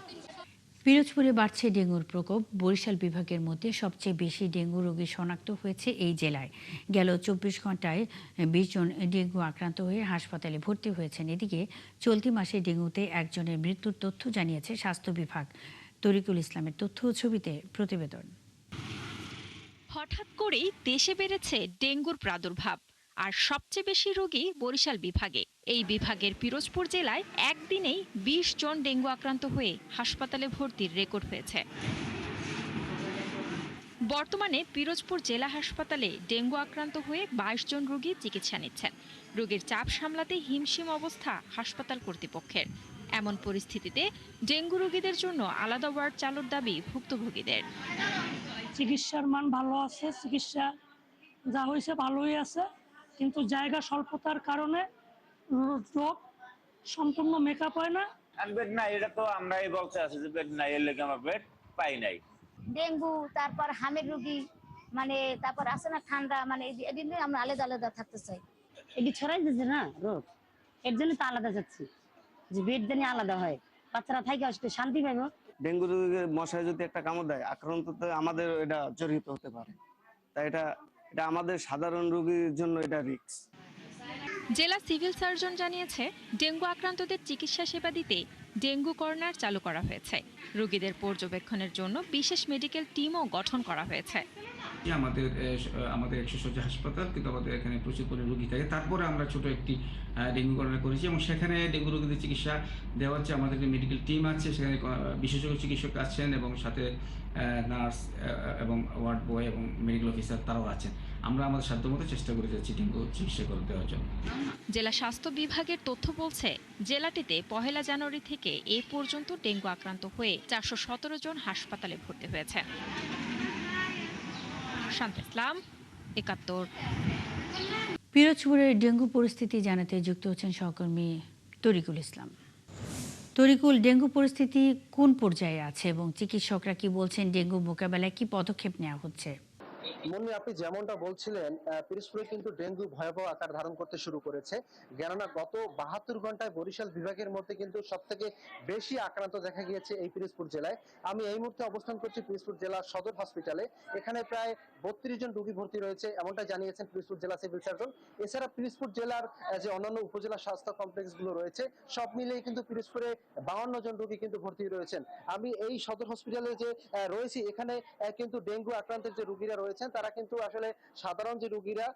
Speaker 1: পিরোজপুরে বাড়ছে ডেঙ্গুর প্রকোপ। বরিশাল বিভাগের মধ্যে সবচেয়ে বেশি ডেঙ্গু রোগী শনাক্ত হয়েছে এই জেলায়। গেল 24 ঘন্টায় 20 জন ডেঙ্গু আক্রান্ত হয়ে হাসপাতালে ভর্তি হয়েছেন। এদিকে চলতি মাসে ডেঙ্গুতে একজনের মৃত্যুর তথ্য জানিয়েছে স্বাস্থ্য বিভাগ। তরিকুল ইসলামের তথ্য ও ছবিতে প্রতিবেদন।
Speaker 23: হঠাৎ করেই দেশে বেড়েছে ডেঙ্গুর প্রাদুর্ভাব, আর সবচেয়ে বেশি রোগী বরিশাল বিভাগে। এই বিভাগের পিরোজপুর জেলায় একদিনেই 20 জন ডেঙ্গু আক্রান্ত হয়ে হাসপাতালে ভর্তির রেকর্ড হয়েছে। বর্তমানে পিরোজপুর জেলা হাসপাতালে ডেঙ্গু আক্রান্ত হয়ে 22 জন রোগী চিকিৎসা নিচ্ছেন। রোগীর চাপ সামলাতে হিমশিম অবস্থা হাসপাতাল কর্তৃপক্ষের। এমন পরিস্থিতিতে ডেঙ্গু রোগীদের জন্য আলাদা ওয়ার্ড চালুর দাবি ভুক্তভোগীদের।
Speaker 24: চিকিৎসার মান ভালো আছে, চিকিৎসা যা হয়েছে ভালোই আছে, কিন্তু জায়গা স্বল্পতার কারণে রোগ সম্পূর্ণ মেকআপ হয় না।
Speaker 25: বেড নাই, এটা তো আমরাই বলতে আছি যে বেড নাই, এর লেগে আমরা বেড পাই নাই।
Speaker 26: ডেঙ্গু, তারপর হামের রোগী, মানে তারপর আছে না ঠান্ডা, মানে এদিন আমরা আলাদা আলাদা থাকতে চাই।
Speaker 27: এটি ছড়াই দিচ্ছে না রোগ, এর জন্য তো আলাদা যাচ্ছি, যে বেড জানি আলাদা হয়, বাচ্চারা থাকে আসলে শান্তি পাইব।
Speaker 28: ডেঙ্গু রোগীর মশায় যদি একটা কামড় দেয়, আক্রান্ততে আমাদের এটা জড়িত হতে পারে, তাই এটা আমাদের সাধারণ রোগীর জন্য এটা রিস্ক।
Speaker 23: জেলা সিভিল সার্জন জানিয়েছে, ডেঙ্গু আক্রান্তদের চিকিৎসা সেবা দিতে ডেঙ্গু কর্নার চালু করা হয়েছে। রোগীদের পর্যবেক্ষণের জন্য বিশেষ মেডিকেল টিমও গঠন করা হয়েছে।
Speaker 29: আমাদের 100 শয্যা হাসপাতাল, কিন্তু আমাদের এখানে প্রচুর পরিমাণে রোগী থাকে। তারপরে আমরা ছোট একটি ডেঙ্গু কর্নার করেছি এবং সেখানে ডেঙ্গু রোগীদের চিকিৎসা দেওয়া হচ্ছে। আমাদের মেডিকেল টিম আছে, সেখানে বিশেষজ্ঞ চিকিৎসক আছেন এবং সাথে নার্স এবং ওয়ার্ড বয় এবং মেডিকেল অফিসার তারাও আছেন। আমরা আমাদের সাধ্যমতো চেষ্টা করে যাচ্ছি ডেঙ্গু চিকিৎসা করে দেওয়ার জন্য।
Speaker 23: জেলা স্বাস্থ্য বিভাগের তথ্য বলছে, জেলাটিতে 1 জানুয়ারি থেকে এ পর্যন্ত ডেঙ্গু আক্রান্ত হয়ে 417 জন হাসপাতালে ভর্তি হয়েছে। শান্ত ইসলাম, 71।
Speaker 1: পিরোজপুরের ডেঙ্গু পরিস্থিতি জানাতে যুক্ত হচ্ছেন সহকর্মী তরিকুল ইসলাম। তরিকুল, ডেঙ্গু পরিস্থিতি কোন পর্যায়ে আছে এবং চিকিৎসকরা কি বলছেন? ডেঙ্গু মোকাবেলায় কি পদক্ষেপ নেওয়া হচ্ছে?
Speaker 2: মন্নি, আপনি যেমনটা বলছিলেন, পিরোজপুরে কিন্তু ডেঙ্গু ভয়াবহ আকার ধারণ করতে শুরু করেছে। কেননা গত 72 ঘন্টায় বরিশাল বিভাগের মধ্যে কিন্তু সব থেকে বেশি আক্রান্ত দেখা গিয়েছে এই পিরোজপুর জেলায়। আমি এই মুহূর্তে অবস্থান করছি পিরোজপুর জেলা সদর হসপিটালে। এখানে প্রায় 32 জন রোগী ভর্তি রয়েছে, এমনটা জানিয়েছেন পিরোজপুর জেলা সিভিল সার্জন। এছাড়া পিরোজপুর জেলার যে অন্যান্য উপজেলা স্বাস্থ্য কমপ্লেক্স গুলো রয়েছে, সব মিলিয়ে কিন্তু পিরোজপুরে 52 জন রোগী কিন্তু ভর্তি রয়েছেন। আমি এই সদর হসপিটালে যে রয়েছি, এখানে কিন্তু ডেঙ্গু আক্রান্তের যে রোগীরা রয়েছেন তারা কিন্তু আসলে সাধারণ যে রোগীরা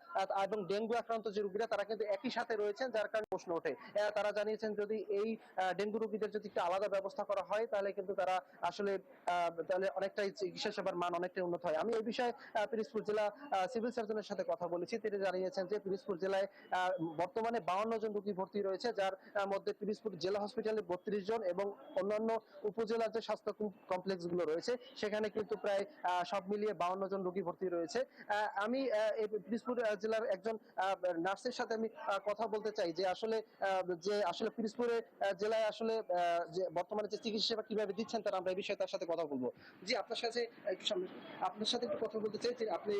Speaker 2: এবং ডেঙ্গু আক্রান্ত যে রোগীরা তারা কিন্তু একই সাথে রয়েছেন, যার কারণে প্রশ্ন ওঠে। তারা জানিয়েছেন যদি এই ডেঙ্গু রোগীদের যদি একটু আলাদা ব্যবস্থা করা হয় তাহলে কিন্তু তারা আসলে তাহলে অনেকটাই চিকিৎসা সেবার মান অনেকটাই উন্নত হয়। আমি এই বিষয়ে পিরোজপুর জেলা সিভিল সার্জনের সাথে কথা বলেছি। তিনি জানিয়েছেন যে পিরোজপুর জেলায় বর্তমানে 52 জন রোগী ভর্তি রয়েছে, যার মধ্যে পিরোজপুর জেলা হসপিটালে 32 জন এবং অন্যান্য উপজেলার যে স্বাস্থ্য কমপ্লেক্স গুলো রয়েছে সেখানে কিন্তু প্রায় সব মিলিয়ে 52 জন রোগী ভর্তি রয়েছে। আমি পিরোজপুর জেলার একজন নার্সের সাথে আমি কথা বলতে চাই যে আসলে পিরোজপুরে জেলায় আসলে যে বর্তমানে যে চিকিৎসা সেবা কিভাবে দিচ্ছেন তারা, আমরা এই বিষয়ে তার সাথে কথা বলবো। জি, আপনার সাথে একটু কথা বলতে চাই যে আপনি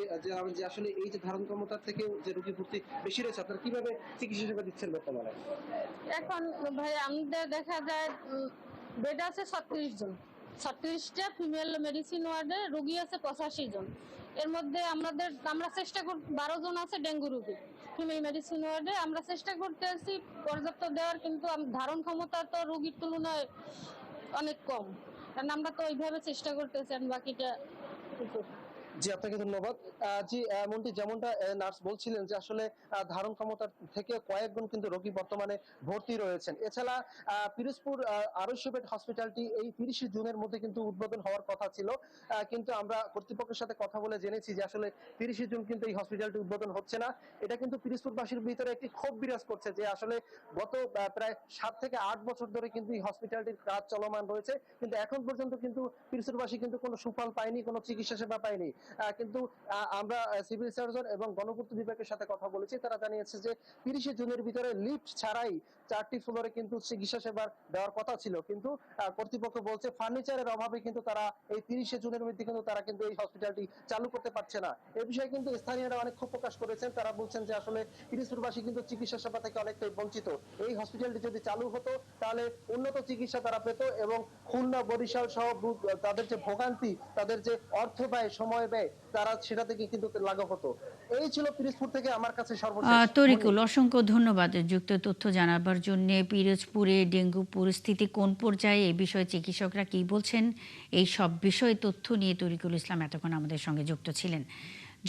Speaker 2: যে আসলে এই যে ধারণ ক্ষমতার থেকে যে রোগী ভর্তি বেশি রয়েছে, আপনারা কিভাবে চিকিৎসা সেবা দিচ্ছেন বর্তমানে?
Speaker 3: এখন ভাই আমাদের দেখা যায় বেড আছে 36 জন, 36টা ফিমেল মেডিসিন ওয়ার্ডে রোগী আছে 85 জন। এর মধ্যে আমরা চেষ্টা করি 12 জন আছে ডেঙ্গু রোগী ফিমেল মেডিসিন ওয়ার্ডে। আমরা চেষ্টা করতেছি পর্যাপ্ত দেওয়ার, কিন্তু ধারণ ক্ষমতা তো রোগীর তুলনায় অনেক কম, কারণ আমরা তো ওইভাবে চেষ্টা করতেছি। বাকিটা
Speaker 2: জি, আপনাকে ধন্যবাদ। জি, এমনটি যেমনটা নার্স বলছিলেন যে আসলে ধারণ ক্ষমতার থেকে কয়েক গুণ কিন্তু রোগী বর্তমানে ভর্তি রয়েছেন। এছাড়া পিরোজপুর আড়াইশো বেড হসপিটালটি এই 30 জুনের মধ্যে কিন্তু উদ্বোধন হওয়ার কথা ছিল, কিন্তু আমরা কর্তৃপক্ষের সাথে কথা বলে জেনেছি যে আসলে 30 জুন কিন্তু এই হসপিটালটি উদ্বোধন হচ্ছে না। এটা কিন্তু পিরোজপুরবাসীর ভিতরে একটি ক্ষোভ বিরাজ করছে যে আসলে গত প্রায় 7 থেকে 8 বছর ধরে কিন্তু এই হসপিটালটির কাজ চলমান রয়েছে, কিন্তু এখন পর্যন্ত কিন্তু পিরোজপুরবাসী কিন্তু কোনো সুফল পায়নি, কোনো চিকিৎসা সেবা পায়নি। কিন্তু আমরা সিভিল সার্জন এবং গণপূর্ত বিভাগের সাথে কথা বলেছি, তারা জানিয়েছে যে 30 জুনের ভিতরে লিফট ছাড়াই 4টি ফ্লোরে কিন্তু চিকিৎসা সেবা দেওয়ার কথা ছিল, কিন্তু কর্তৃপক্ষ বলছে ফার্নিচারের অভাবে কিন্তু তারা এই 30 জুনের মধ্যে কিন্তু তারা কিন্তু এই হসপিটালটি চালু করতে পারছে না। এই বিষয়ে কিন্তু স্থানীয়রা অনেক ক্ষোভ প্রকাশ করেছেন। তারা বলছেন যে আসলে পিরোজপুরবাসী কিন্তু চিকিৎসা সেবা থেকে অনেকটাই বঞ্চিত। এই হসপিটালটি যদি চালু হতো তাহলে উন্নত চিকিৎসা তারা পেত এবং খুলনা, বরিশাল সহ তাদের যে ভোগান্তি, তাদের যে অর্থ ব্যয়, সময় ব্যয়, তারা সেটা থেকে কিন্তু লাঘব হতো। এই ছিল পিরোজপুর থেকে আমার কাছে সর্বশেষ।
Speaker 1: তরিকুল, অসংখ্য ধন্যবাদ যুক্ত তথ্য জানাবার জন্য। পিরোজপুরে ডেঙ্গু পরিস্থিতি কোন পর্যায়ে, এই বিষয়ে চিকিৎসকরা কি বলছেন, এই সব বিষয়ে তথ্য নিয়ে তরিকুল ইসলাম এতক্ষণ আমাদের সঙ্গে যুক্ত ছিলেন।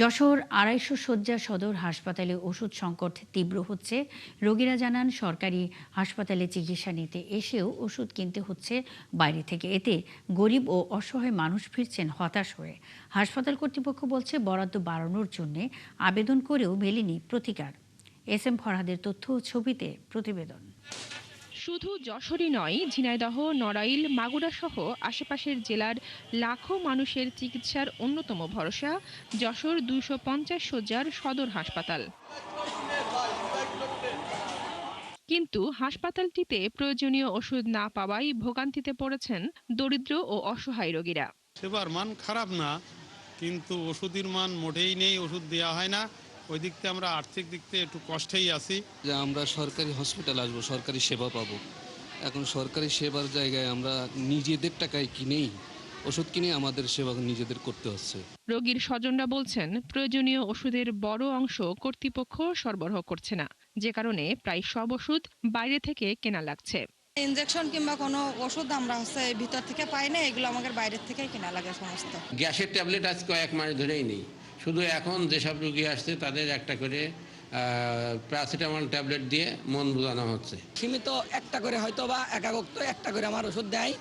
Speaker 1: যশোর 250 শয্যা সদর হাসপাতালে ওষুধ সংকট তীব্র হচ্ছে। রোগীরা জানান সরকারি হাসপাতালে চিকিৎসা নিতে এসেও ওষুধ কিনতে হচ্ছে বাইরে থেকে। এতে গরিব ও অসহায় মানুষ ফিরছেন হতাশ হয়ে। হাসপাতাল কর্তৃপক্ষ বলছে বরাদ্দ বাড়ানোর জন্য আবেদন করেও মেলেনি প্রতিকার। SM ফরহাদের তথ্য ও ছবিতে প্রতিবেদন।
Speaker 12: শুধু যশোরই নয়, ঝিনাইদহ, নড়াইল, মাগুরা সহ আশেপাশের জেলার লাখো মানুষের চিকিৎসার অন্যতম ভরসা যশোর 250 শয্যার সদর হাসপাতাল। কিন্তু হাসপাতালটিতে প্রয়োজনীয় ওষুধ না পাওয়ায় ভোগান্তিতে পড়েছেন দরিদ্র ও অসহায় রোগীরা।
Speaker 4: সেবার মান খারাপ না, কিন্তু ওষুধের মান মোটেই নেই, ওষুধ দেওয়া হয় না। ওই দিক থেকে আমরা আর্থিক দিক থেকে একটু কষ্টেই আছি।
Speaker 5: যে আমরা সরকারি হসপিটাল আসবো, সরকারি সেবা পাবো। এখন সরকারি সেবার জায়গায় আমরা নিজেদের টাকায় কিনেই ওষুধ কিনে আমাদের সেবা নিজেদের করতে হচ্ছে।
Speaker 12: রোগীর স্বজনরা বলছেন প্রয়োজনীয় ওষুধের বড় অংশ কর্তৃপক্ষ সরবরাহ করছে না, যে কারণে প্রায় সব ওষুধ বাইরে থেকে কেনা লাগছে।
Speaker 6: ইনজেকশন কিংবা কোনো ওষুধ আমরা ভিতর থেকে পাই না, এগুলো আমাদের বাইরের থেকে কেনা লাগে সমস্ত।
Speaker 8: গ্যাসের ট্যাবলেট আজ কয়েক মাস ধরেই নেই, শুধু এখন যেসব রোগী আসছে তাদের একটা করে প্যারাসিটামল ট্যাবলেট দিয়ে মন বোঝানো হচ্ছে।
Speaker 11: সীমিত একটা করে হয়তো বা একাগ্র একটা করে আমার ওষুধ দেয়,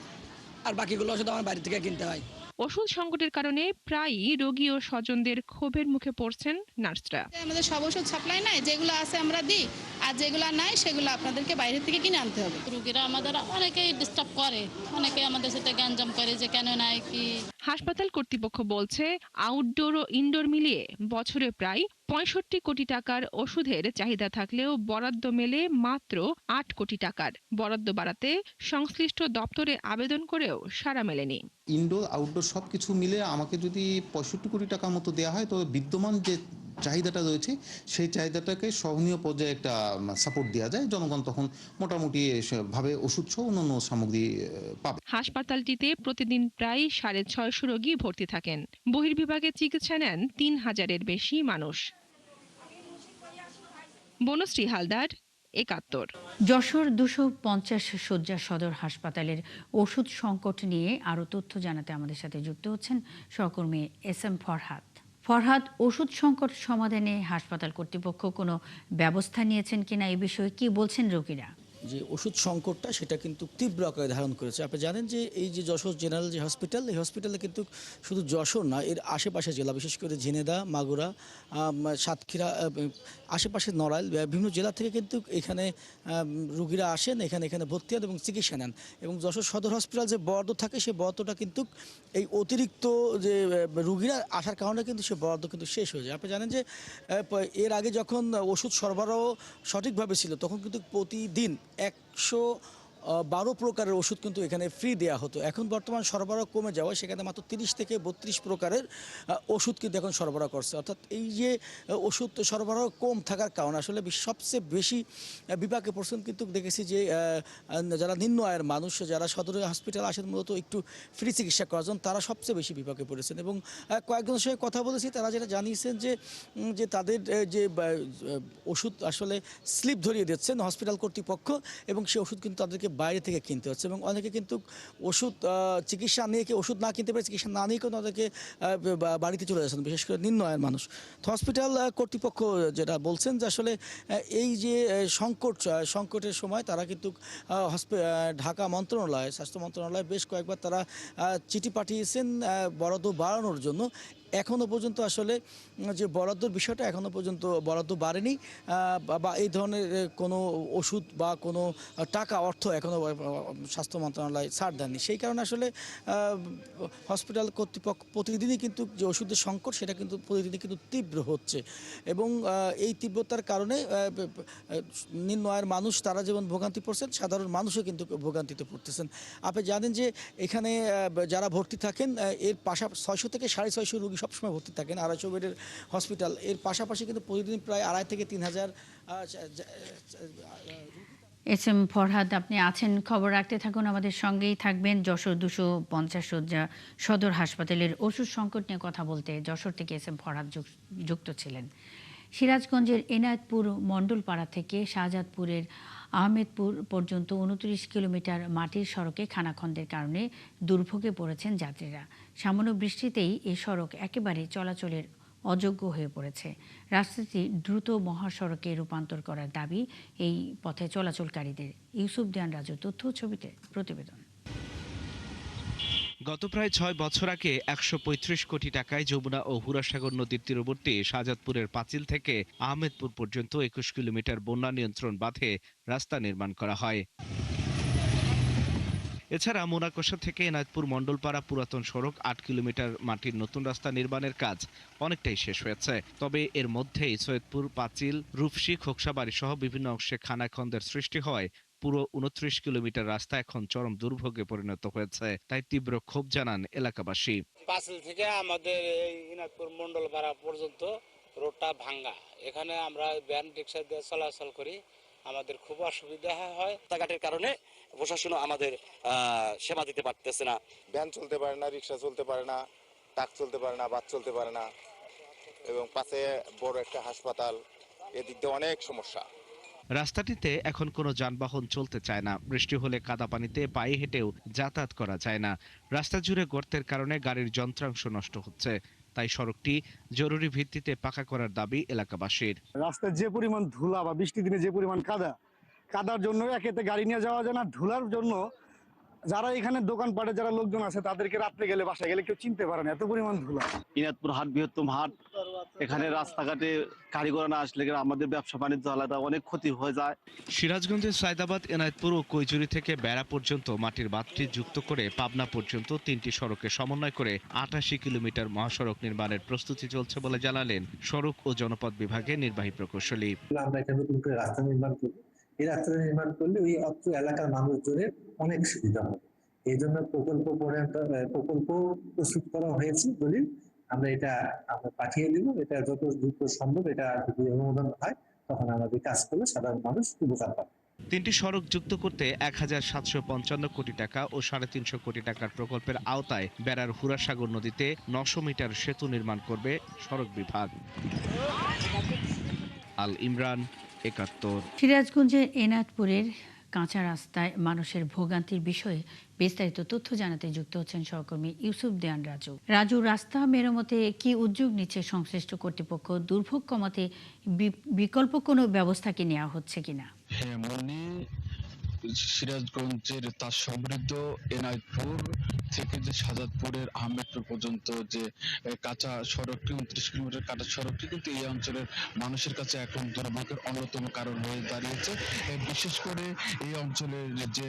Speaker 11: আর বাকিগুলো ওষুধ আমার বাইরে থেকে কিনতে হয়।
Speaker 12: ওষুধ সংকটের কারণে প্রায়ই রোগী ও স্বজনদের ক্ষোভের মুখে পড়ছেন নার্সরা।
Speaker 13: আমাদের সব ওষুধ সাপ্লাই নাই, যেগুলো আছে আমরা দিই
Speaker 7: আর যেগুলো নাই সেগুলো আপনাদেরকে বাইরে থেকে কিনে আনতে হবে। রোগীরা আমাদের অনেকেই ডিস্টার্ব করে, অনেকে আমাদের সাথে গ্যাঞ্জাম করে যে কেন নাই কি।
Speaker 12: হাসপাতাল কর্তৃপক্ষ বলছে আউটডোর ও ইনডোর মিলিয়ে বছরে প্রায় ৬৫ কোটি টাকার ওষুধের চাহিদা থাকলেও বরাদ্দ মেলে মাত্র ৮ কোটি টাকার। বরাদ্দ বাড়াতে সংশ্লিষ্ট দপ্তরে আবেদন করেও সাড়া মেলেনি।
Speaker 9: ইনডোর আউটডোর সব কিছু মিলে আমাকে যদি ৬৫ কোটি টাকার মতো দেওয়া হয়, তবে বিদ্যমান যে চাহিদাটা রয়েছে সেই চাহিদাটাকে সহনীয় পর্যায়ে একটা সাপোর্ট দেওয়া যায়, জনগণ তখন মোটামুটি ভাবে ওষুধ সহ অন্যান্য সামগ্রী পাবে।
Speaker 12: হাসপাতালটিতে প্রতিদিন প্রায় ৬৫০ রোগী ভর্তি থাকেন। বহির্বিভাগে চিকিৎসা নেন ৩,০০০-এর বেশি মানুষ। বনশ্রী হালদার, ৭১।
Speaker 1: যশোর ২৫০ শয্যা সদর হাসপাতালের ওষুধ সংকট নিয়ে আরও তথ্য জানাতে আমাদের সাথে যুক্ত হচ্ছেন সহকর্মী SM ফরহাদ। ফরহাদ, ওষুধ সংকট সমাধানে হাসপাতাল কর্তৃপক্ষ কোনো ব্যবস্থা নিয়েছেন কিনা, এই বিষয়ে কি বলছেন রোগীরা?
Speaker 10: যে ওষুধ সংকটটা সেটা কিন্তু তীব্র আকারে ধারণ করেছে। আপনি জানেন যে এই যে যশোর জেনারেল যে হসপিটাল, এই হসপিটালে কিন্তু শুধু যশোর না, এর আশেপাশে জেলা, বিশেষ করে ঝিনেদা, মাগুরা, সাতক্ষীরা, আশেপাশে নড়াইল, বিভিন্ন জেলা থেকে কিন্তু এখানে রুগীরা আসেন, এখানে ভর্তি হন এবং চিকিৎসা নেন। এবং যশোর সদর হসপিটাল যে বরাদ্দ থাকে, সেই বরাদ্দটা কিন্তু এই অতিরিক্ত যে রুগীরা আসার কারণে কিন্তু সে বরাদ্দ কিন্তু শেষ হয়ে যায়। আপনি জানেন যে এর আগে যখন ওষুধ সরবরাহ সঠিকভাবে ছিল, তখন কিন্তু প্রতিদিন ১১২ প্রকারের ওষুধ কিন্তু এখানে ফ্রি দেওয়া হতো। এখন বর্তমান সরবরাহ কমে যাওয়ায় সেখানে মাত্র ৩০ থেকে ৩২ প্রকারের ওষুধ কিন্তু এখন সরবরাহ করছে। অর্থাৎ এই যে ওষুধ সরবরাহ কম থাকার কারণে আসলে সবচেয়ে বেশি বিপাকে পড়ছেন কিন্তু দেখেছি যে যারা নিম্ন আয়ের মানুষ, যারা সদর হসপিটাল আসেন মূলত একটু ফ্রি চিকিৎসা করার জন্য, তারা সবচেয়ে বেশি বিপাকে পড়েছেন। এবং কয়েকজনের সঙ্গে কথা বলেছি, তারা যেটা জানিয়েছেন যে তাদের যে ওষুধ আসলে স্লিপ ধরিয়ে দিচ্ছেন হসপিটাল কর্তৃপক্ষ, এবং সেই ওষুধ কিন্তু তাদেরকে বাইরে থেকে কিনতে হচ্ছে। এবং অনেকে কিন্তু ওষুধ চিকিৎসা নিয়ে ওষুধ না কিনতে পারে, চিকিৎসা না নিয়ে কিন্তু তাদেরকে বাড়িতে চলে যাচ্ছেন, বিশেষ করে নিম্ন আয়ের মানুষ। তো হসপিটাল কর্তৃপক্ষ যেটা বলছেন যে আসলে এই যে সংকটের সময় তারা কিন্তু ঢাকা মন্ত্রণালয়, স্বাস্থ্য মন্ত্রণালয় বেশ কয়েকবার তারা চিঠি পাঠিয়েছেন বরাদ্দ বাড়ানোর জন্য। এখনও পর্যন্ত আসলে যে বরাদ্দর বিষয়টা এখনও পর্যন্ত বরাদ্দ বাড়েনি, বা এই ধরনের কোনো ওষুধ বা কোনো টাকা অর্থ এখনও স্বাস্থ্য মন্ত্রণালয় ছাড় দেননি। সেই কারণে আসলে হসপিটাল কর্তৃপক্ষ প্রতিদিনই কিন্তু যে ওষুধের সংকট সেটা কিন্তু প্রতিদিনই কিন্তু তীব্র হচ্ছে। এবং এই তীব্রতার কারণে নিম্ন আয়ের মানুষ তারা যেমন ভোগান্তি পড়ছেন, সাধারণ মানুষও কিন্তু ভোগান্তিতে পড়তেছেন। আপনি জানেন যে এখানে যারা ভর্তি থাকেন, এর পাশাপাশি 600 থেকে 650 রোগী সবসময় ভর্তি থাকেন, 250 বেডের হসপিটাল। এর পাশাপাশি কিন্তু প্রতিদিন প্রায় 2,500 থেকে 3,000।
Speaker 1: SM ফরহাদ, আপনি আছেন, খবর রাখতে থাকুন, আমাদের সঙ্গেই থাকবেন। যশোর 250 শয্যা সদর হাসপাতালের ওষুধ সংকট নিয়ে কথা বলতে যশোর থেকে SM ফরহাদ যুক্ত ছিলেন। সিরাজগঞ্জের এনায়েতপুর মণ্ডলপাড়া থেকে শাহজাদপুরের আহমেদপুর পর্যন্ত 29 কিলোমিটার মাটির সড়কে খানাখন্দের কারণে দুর্ভোগে পড়েছেন যাত্রীরা। সামান্য বৃষ্টিতেই এই সড়ক একেবারে চলাচলের অযোগ্য হয়ে পড়েছে। রাস্তাটি দ্রুত মহাসড়কে রূপান্তর করার দাবি এই পথে চলাচলকারীদের। ইউসুফ দিয়ান রাজুর তথ্য ছবিতে প্রতিবেদন।
Speaker 13: গত প্রায় 6 বছর আগে 135 কোটি টাকায় যমুনা ও হুরাসাগর নদীর তীরবর্তী শাহজাদপুরের পাঁচিল থেকে আহমেদপুর পর্যন্ত 21 কিলোমিটার বন্যা নিয়ন্ত্রণ বাঁধে রাস্তা নির্মাণ করা হয়। এছাড়া মোনাকোষা থেকে এনায়েতপুর মণ্ডলপাড়া পুরাতন সড়ক 8 কিলোমিটার মাটির নতুন রাস্তা নির্মাণের কাজ অনেকটাই শেষ হয়েছে। তবে এর মধ্যেই সৈয়দপুর, পাঁচিল, রূপসী, খোকসাবাড়ি সহ বিভিন্ন অংশে খানাখন্দের সৃষ্টি হয়। পুরো 29 কিলোমিটার রাস্তা এখন চরম দুর্ভোগে পরিণত হয়েছে। তাই তীব্র ক্ষোভ জানান এলাকাবাসী।
Speaker 14: পাঁচিল থেকে আমাদের এই এনায়েতপুর মণ্ডলপাড়া পর্যন্ত রোডটা ভাঙ্গা, এখানে আমরা ভ্যান রিক্সা দিয়ে চলাচল করি, আমাদের খুব অসুবিধা হয়।
Speaker 15: রাস্তাঘাটের কারণে প্রশাসনও আমাদের সেবা দিতে পারতেছে না।
Speaker 16: ভ্যান চলতে পারে না, রিক্সা চলতে পারে না, ট্রাক চলতে পারে না, বাস চলতে পারে না, এবং পাশে বড় একটা হাসপাতাল, এদিক দিয়ে অনেক সমস্যা।
Speaker 13: রাস্তাটিতে এখন কোনো যানবাহন চলতে চায় না। বৃষ্টি হলে কাদা পানিতে পায়ে হেঁটেও যাতায়াত করা যায় না। রাস্তা জুড়ে গর্তের কারণে গাড়ির যন্ত্রাংশ নষ্ট হচ্ছে। তাই সড়কটি জরুরি ভিত্তিতে পাকা করার দাবি এলাকাবাসীর।
Speaker 17: রাস্তায় যে পরিমাণ ধুলা বা বৃষ্টির দিনে যে পরিমাণ কাদার জন্য একেতে গাড়ি নিয়ে যাওয়া যায় না, ধুলার জন্য যারা এখানে দোকানপাটে যারা লোকজন আছে তাদেরকে রাত্রে গেলে বাসায় গেলে কেউ চিনতে পারে না, এত পরিমাণ ধুলা।
Speaker 18: ইনাদপুর হাট বৃহত্তম হাট, এখানে রাস্তাঘাটে গাড়ি ঘোড়া না আসলে আমাদের ব্যবসা বাণিজ্য আলাদা অনেক ক্ষতি হয়ে যায়।
Speaker 13: সিরাজগঞ্জের সায়দাবাদ, এনায়েতপুর ও কৈজুরি থেকে বেড়া পর্যন্ত মাটির বাঁধটি যুক্ত করে পাবনা পর্যন্ত 3টি সড়কে সমন্বয় করে 88 কিলোমিটার মহাসড়ক নির্মাণের প্রস্তুতি চলছে বলে জানালেন সড়ক ও জনপথ বিভাগের নির্বাহী প্রকৌশলী।
Speaker 19: আমরা একটা নতুন করে রাস্তা নির্মাণ করব, এই রাস্তা নির্মাণ করলে ওই অত্র এলাকার মানুষজনের অনেক সুবিধা হবে। এই জন্য প্রকল্প প্রস্তুত করা হয়েছে বলে আমরা পাঠিয়ে দিব। এটা যত দ্রুত সম্ভব এটা যদি অনুমোদন হয় তখন আমাদের কাজ করলে সাধারণ মানুষ উপকার পাবে।
Speaker 13: 3টি সড়ক যুক্ত করতে 1755 কোটি টাকা ও 350 কোটি টাকার প্রকল্পের আওতায় বেড়ার হুরাসাগর নদীতে 900 মিটার সেতু নির্মাণ করবে সড়ক বিভাগ। আল ইমরান, 71।
Speaker 1: সিরাজগঞ্জের এনায়েতপুরের কাঁচা রাস্তায় মানুষের ভোগান্তির বিষয়ে বিস্তারিত তথ্য জানাতে যুক্ত হচ্ছেন সহকর্মী ইউসুফ দেওয়ান রাজু। রাস্তা মেরামতে কি উদ্যোগ নিচ্ছে সংশ্লিষ্ট কর্তৃপক্ষ? দুর্ভোগ কমাতে বিকল্প কোনো ব্যবস্থা কি নেওয়া হচ্ছে কিনা?
Speaker 20: হ্যাঁ, সিরাজগঞ্জের তার সমৃদ্ধ এনায়েতপুর থেকে যে শাহজাদপুরের আহমেদপুর পর্যন্ত যে কাঁচা সড়কটি 29 কিলোমিটার কাঁচা সড়কটি কিন্তু এই অঞ্চলের মানুষের কাছে এখন দুর্ভোগের অন্যতম কারণ হয়ে দাঁড়িয়েছে। বিশেষ করে এই অঞ্চলের যে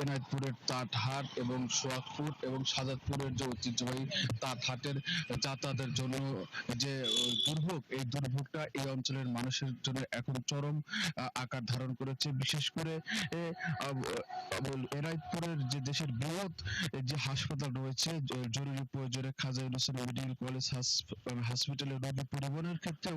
Speaker 20: এনায়েতপুরের তাঁতহাট এবং সোহাগপুর এবং শাহজাদপুরের যে ঐতিহ্যবাহী তাঁতহাটের যাতায়াতের জন্য যে দুর্ভোগ, এই দুর্ভোগটা এই অঞ্চলের মানুষের জন্য এখন চরম আকার ধারণ করেছে। বিশেষ করে এনায়েতপুরের যে দেশের বৃহৎ যে হাসপাতাল রয়েছে, জরুরি প্রয়োজনে খাজা ইউনূস মেডিকেল কলেজ হসপিটালে রোগী পরিবহনের ক্ষেত্রেও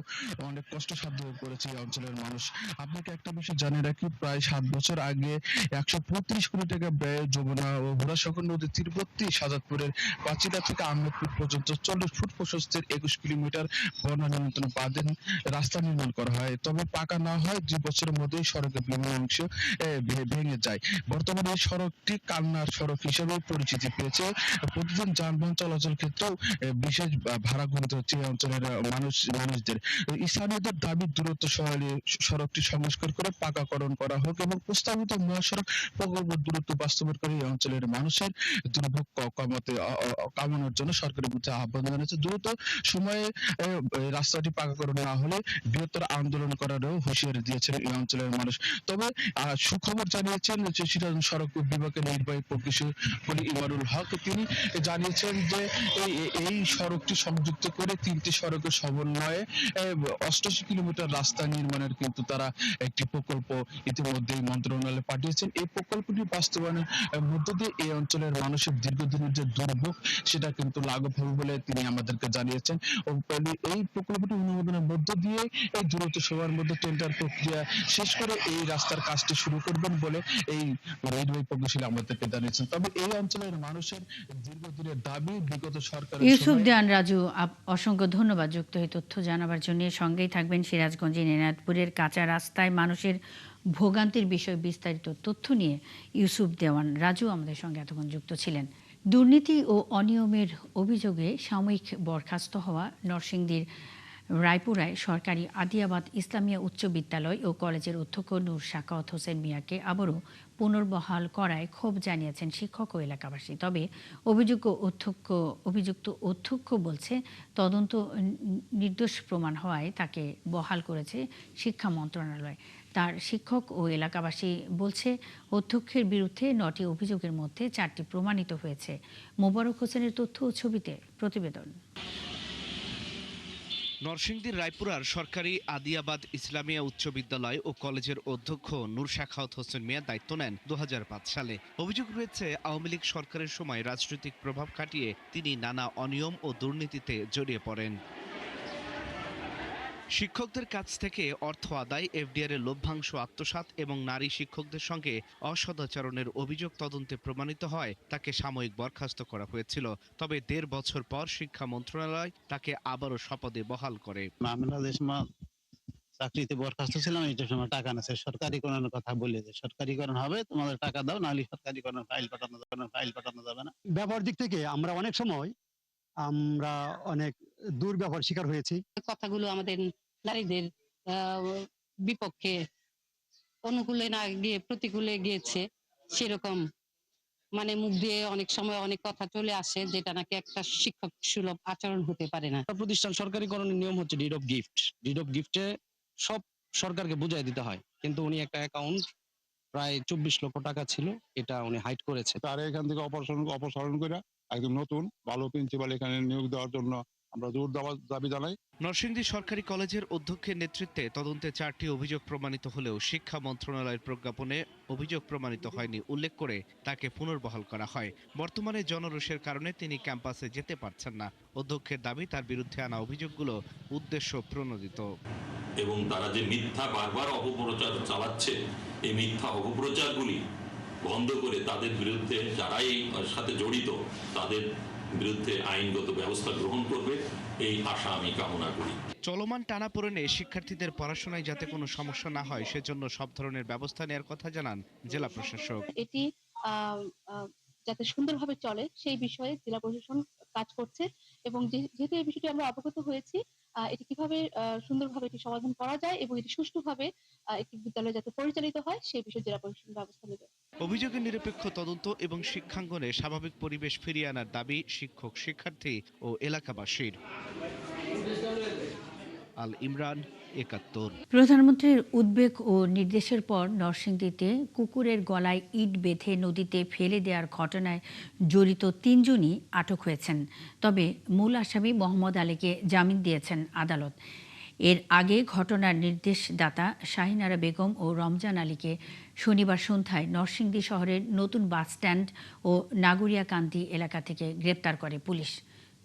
Speaker 20: অনেক কষ্টসাধ্য হয়ে পড়েছে এই অঞ্চলের মানুষ। আপনাকে একটা বিষয় জানিয়ে রাখি, প্রায় 7 বছর আগে 135 কোটি টাকা ব্যয়ে যমুনা ও হুরাসাগর নদীর তীরবর্তী শাহজাদপুরের পাঁচিলা থেকে আহমেদপুর পর্যন্ত 40 ফুট প্রশস্তের 21 কিলোমিটার বন্যা নিয়ন্ত্রণ বাঁধের রাস্তা নির্মাণ করা হয়। তবে পাকা না হয় 2 বছরের মধ্যেই সড়কের বিভিন্ন অংশ ভেঙে যায়। বর্তমানে এই সড়কটি কান্নার সড়ক হিসেবে পরিচিতি পেয়েছে। প্রতিদিন যানবাহন চলাচল ক্ষেত্রেও বিশেষ ভাড়া গুনতে হচ্ছে এই অঞ্চলের মানুষদের। স্থানীয়দের দাবি দ্রুত সড়কটি সংস্কার করে পাকাকরণ করা হোক এবং প্রস্তাবিত মহাসড়ক প্রকল্প দ্রুত বাস্তবায়ন করে এই অঞ্চলের মানুষের দুর্ভোগ কামানোর জন্য সরকারের প্রতি আহ্বান জানিয়েছে। দ্রুত সময়ে রাস্তাটি পাকাকরণ না হলে বৃহত্তর আন্দোলন করারও হুঁশিয়ারি দিয়েছেন এই অঞ্চলের মানুষ। তবে সুখবর জানিয়েছেন সিরাজগঞ্জ সড়ক বিভাগের নির্বাহী প্রকৌশলী ইমারুল হক। তিনি জানিয়েছেন যে এই সড়কটি সংযুক্ত করে 3টি সড়কের সমন্বয়ে 88 কিলোমিটার রাস্তা নির্মাণের কিন্তু তারা একটি প্রকল্প ইতিমধ্যেই মন্ত্রণালয়ে পাঠিয়েছেন। এই প্রকল্পটি বাস্তবায়নের মধ্য দিয়ে এই অঞ্চলের মানুষের দীর্ঘদিনের যে দুর্ভোগ সেটা কিন্তু লাঘব হবে বলে তিনি আমাদেরকে জানিয়েছেন। এই প্রকল্পটি অনুমোদনের মধ্য দিয়ে এই দ্রুত সময়ের মধ্যে টেন্ডার প্রক্রিয়া শেষ করে এই রাস্তার কাজটি শুরু করবেন বলে এই নির্বাহী প্রকৌশলী আমাদেরকে জানিয়েছেন। তবে এই অঞ্চলের মানুষের দীর্ঘদিনের দাবি বিগত সরকার।
Speaker 1: ইউসুফ দেওয়ান রাজু, অসংখ্য ধন্যবাদ যুক্ত হয়ে তথ্য জানাবার জন্য। সঙ্গেই থাকবেন সিরাজগঞ্জের এনায়েতপুরের কাঁচা রাস্তায় মানুষের ভোগান্তির বিষয়ে বিস্তারিত তথ্য নিয়ে ইউসুফ দেওয়ান রাজু আমাদের সঙ্গে এতক্ষণ যুক্ত ছিলেন। দুর্নীতি ও অনিয়মের অভিযোগে সাময়িক বরখাস্ত হওয়া নরসিংদীর রায়পুরায় সরকারি আদিয়াবাদ ইসলামিয়া উচ্চ বিদ্যালয় ও কলেজের অধ্যক্ষ নূর সাখাওয়াত হোসেন মিয়াকে আবারও পুনর্বহাল করায় ক্ষোভ জানিয়েছেন শিক্ষক ও এলাকাবাসী। তবে অভিযুক্ত অধ্যক্ষ বলছে তদন্ত নির্দোষ প্রমাণ হওয়ায় তাকে বহাল করেছে শিক্ষা মন্ত্রণালয়। তার শিক্ষক ও এলাকাবাসী বলছে অধ্যক্ষের বিরুদ্ধে 9টি অভিযোগের মধ্যে 4টি প্রমাণিত হয়েছে। মোবারক হোসেনের তথ্য ও ছবিতে প্রতিবেদন।
Speaker 13: নরসিংদীর রায়পুরার সরকারি আদিয়াবাদ ইসলামিয়া উচ্চ বিদ্যালয় ও কলেজের অধ্যক্ষ নূর সাখাওয়াত হোসেন মিয়া দায়িত্ব নেন 2005 সালে। অভিযোগ রয়েছে আওয়ামী লীগ সরকারের সময় রাজনৈতিক প্রভাব খাটিয়ে তিনি নানা অনিয়ম ও দুর্নীতিতে জড়িয়ে পড়েন। শিক্ষকদের কাছ থেকে অর্থ আদায়, এফডিআর এর লভ্যাংশ আত্মসাৎ এবং নারী শিক্ষকদের সঙ্গে অসদাচরণের অভিযোগ তদন্তে প্রমাণিত হয় তাকে সাময়িক বরখাস্ত করা হয়েছিল। তবে 1.5 বছর পর শিক্ষা মন্ত্রণালয় তাকে আবারও শপথে বহাল করে।
Speaker 21: চাকরিতে বরখাস্ত ছিলাম, এইটার সময় টাকা নেছে, সরকারিকরণের কথা বলে যে সরকারিকরণ হবে, তোমাদের টাকা দাও, নাহলে সরকারিকরণ ফাইল পাঠানো যাবে না।
Speaker 22: ব্যবহার দিক থেকে আমরা অনেক সময় অনেক দুর্ব্যবহার শিকার হয়েছি।
Speaker 24: কথাগুলো আমাদের নারীদের বিপক্ষে অনুকূলে না গিয়ে প্রতিকূলে গিয়েছে, সেরকম মানে মুখ দিয়ে অনেক সময় অনেক কথা চলে আসে, যেটা নাকি একটা শিক্ষক সুলভ আচরণ হতে পারে না।
Speaker 2: প্রতিষ্ঠান সরকারিকরণের নিয়ম হচ্ছে deed of gift. Deed of গিফটে সব সরকারকে বুঝাই দিতে হয়, কিন্তু উনি একটা অ্যাকাউন্ট প্রায় 24 লক্ষ টাকা ছিল, এটা উনি হাইড করেছে।
Speaker 3: তার এখান থেকে অপসারণ করে একদম নতুন ভালো প্রিন্সিপাল এখানে নিয়োগ দেওয়ার জন্য আমরা জোর দাবি জানাই।
Speaker 13: নরসিংদী সরকারি কলেজের অধ্যক্ষের নেতৃত্বে তদন্তে 4টি অভিযোগ প্রমাণিত হলেও শিক্ষা মন্ত্রণালয়ের প্রজ্ঞাপনে অভিযোগ প্রমাণিত হয়নি উল্লেখ করে তাকে পুনর্বহাল করা হয়। বর্তমানে জনরোষের কারণে তিনি ক্যাম্পাসে যেতে পারছেন না। অধ্যক্ষের দাবি, তার বিরুদ্ধে আনা অভিযোগগুলো উদ্দেশ্য প্রণোদিত
Speaker 4: এবং তারা যে মিথ্যা বারবার অপপ্রচার চালাচ্ছে, এই মিথ্যা অপপ্রচারগুলি বন্ধ করে তাদের বিরুদ্ধে যারাই সাথে জড়িত তাদের বিরুদ্ধে আইনগত ব্যবস্থা গ্রহণ করবে, এই আশা আমি কামনা করি।
Speaker 13: চলমান টানাপোড়েনে শিক্ষার্থীদের পড়াশোনায় যাতে কোনো সমস্যা না হয় সেজন্য সব ধরনের ব্যবস্থা নেওয়ার কথা জানান জেলা প্রশাসক।
Speaker 24: এটি যাতে সুন্দরভাবে চলে সেই বিষয়ে জেলা প্রশাসন কাজ করছে, এবং যেহেতু এই বিষয়টি আমরা অবগত হয়েছি, এটি কিভাবে সুন্দরভাবে এটি সমাধান করা যায় এবং এটি সুষ্ঠুভাবে একটি বিদ্যালয় যাতে পরিচালিত হয় সেই বিষয়ে জেলা প্রশাসন ব্যবস্থা নেবে।
Speaker 13: অভিযোগের নিরপেক্ষ তদন্ত এবং শিক্ষাঙ্গনে স্বাভাবিক পরিবেশ ফিরিয়ে আনার দাবি শিক্ষক, শিক্ষার্থী ও এলাকাবাসীর। আল ইমরান, ৭১।
Speaker 1: প্রধানমন্ত্রীর উদ্বেগ ও নির্দেশের পর নরসিংদীতে কুকুরের গলায় ইট বেঁধে নদীতে ফেলে দেওয়ার ঘটনায় জড়িত ৩ জনই আটক হয়েছেন। তবে মূল আসামি মোহাম্মদ আলীকে জামিন দিয়েছেন আদালত। এর আগে ঘটনার নির্দেশদাতা শাহিন আরা বেগম ও রমজান আলীকে শনিবার সন্ধ্যায় নরসিংদী শহরের নতুন বাসস্ট্যান্ড ও নাগরিয়াকান্দি এলাকা থেকে গ্রেপ্তার করে পুলিশ।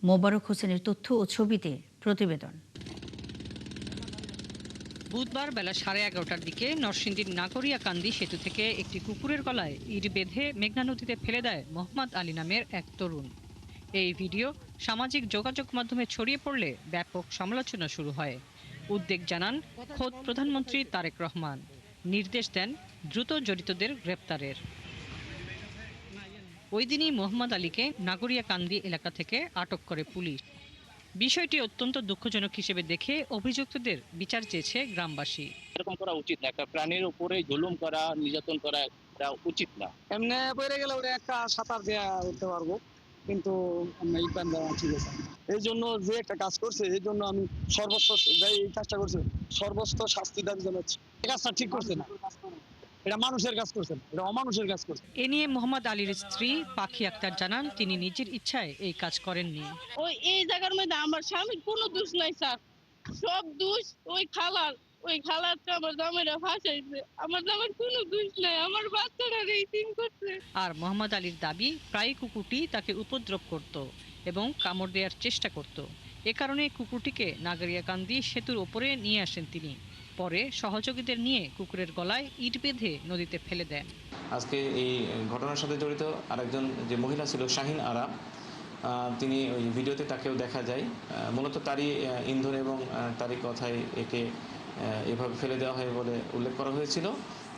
Speaker 1: মোবারক হোসেনের তথ্য ও ছবিতে প্রতিবেদন।
Speaker 23: বুধবার বেলা 11:30টার দিকে নরসিংদীর নাগরিয়াকান্দি সেতু থেকে একটি কুকুরের গলায় ইট বেঁধে মেঘনা নদীতে ফেলে দেয় মোহাম্মদ আলী নামের এক তরুণ। এই ভিডিও সামাজিক যোগাযোগ মাধ্যমে ছড়িয়ে পড়লে ব্যাপক সমালোচনা শুরু হয়। উদ্বেগ জানান খোদ প্রধানমন্ত্রী তারেক রহমান, নির্দেশ দেন দ্রুত জড়িতদের গ্রেপ্তারের। ওই দিনই মোহাম্মদ আলীকে নাগরিয়াকান্দি এলাকা থেকে আটক করে পুলিশ। বিষয়টি অত্যন্ত দুঃখজনক হিসেবে দেখে অভিযুক্তদের বিচার চেয়েছে গ্রামবাসী।
Speaker 25: এরকম করা উচিত না, একটা প্রাণীর উপরে জুলুম করা, নির্যাতন করা এটা উচিত না।
Speaker 11: এমনি পড়ে গেলে ওরা একটা সাঁতার দেওয়া উঠতে পারবো, কিন্তু এই প্যান দেওয়া ঠিক আছে। এই জন্য যে একটা কাজ করছে, এই জন্য আমি সর্বোচ্চ এই কাজটা করছে সর্বোচ্চ শাস্তি দাবি জানাচ্ছি। এই কাজটা ঠিক করছে না, এটা মানুষের কাজ করছে, এটা অমানুষের কাজ করছে।
Speaker 23: এ নিয়ে মোহাম্মদ আলীর স্ত্রী পাখি আক্তার জানান, তিনি নিজের ইচ্ছায় এই কাজ করেননি।
Speaker 7: ওই এই জায়গার মধ্যে আমার স্বামীর কোনো দোষ নাই স্যার, সব দোষ ওই খালার। ওই খালারটা আমার জামাইরা ফাঁসাইছে, আমার জামাইর কোনো দোষ নাই, আমার বাচ্চারা রেটিং করছে।
Speaker 23: আর মোহাম্মদ আলীর দাবি, প্রায় কুকুরটি তাকে উপদ্রব করত এবং কামড় দেওয়ার চেষ্টা করত। এ কারণে কুকুরটিকে নাগরিয়াকান্দি সেতুর ওপরে নিয়ে আসেন তিনি। পরে সহযোগীদের নিয়ে কুকুরের গলায় ইট বেঁধে নদীতে ফেলে দেন।
Speaker 26: আজকে এই ঘটনার সাথে জড়িত আরেকজন যে মহিলা ছিল শাহিন আরা, তিনি ওই ভিডিওতে তাকেও দেখা যায়। মূলত তারই ইন্ধন এবং তারই কথায় একে এভাবে ফেলে দেওয়া হয় বলে উল্লেখ করা হয়েছিল।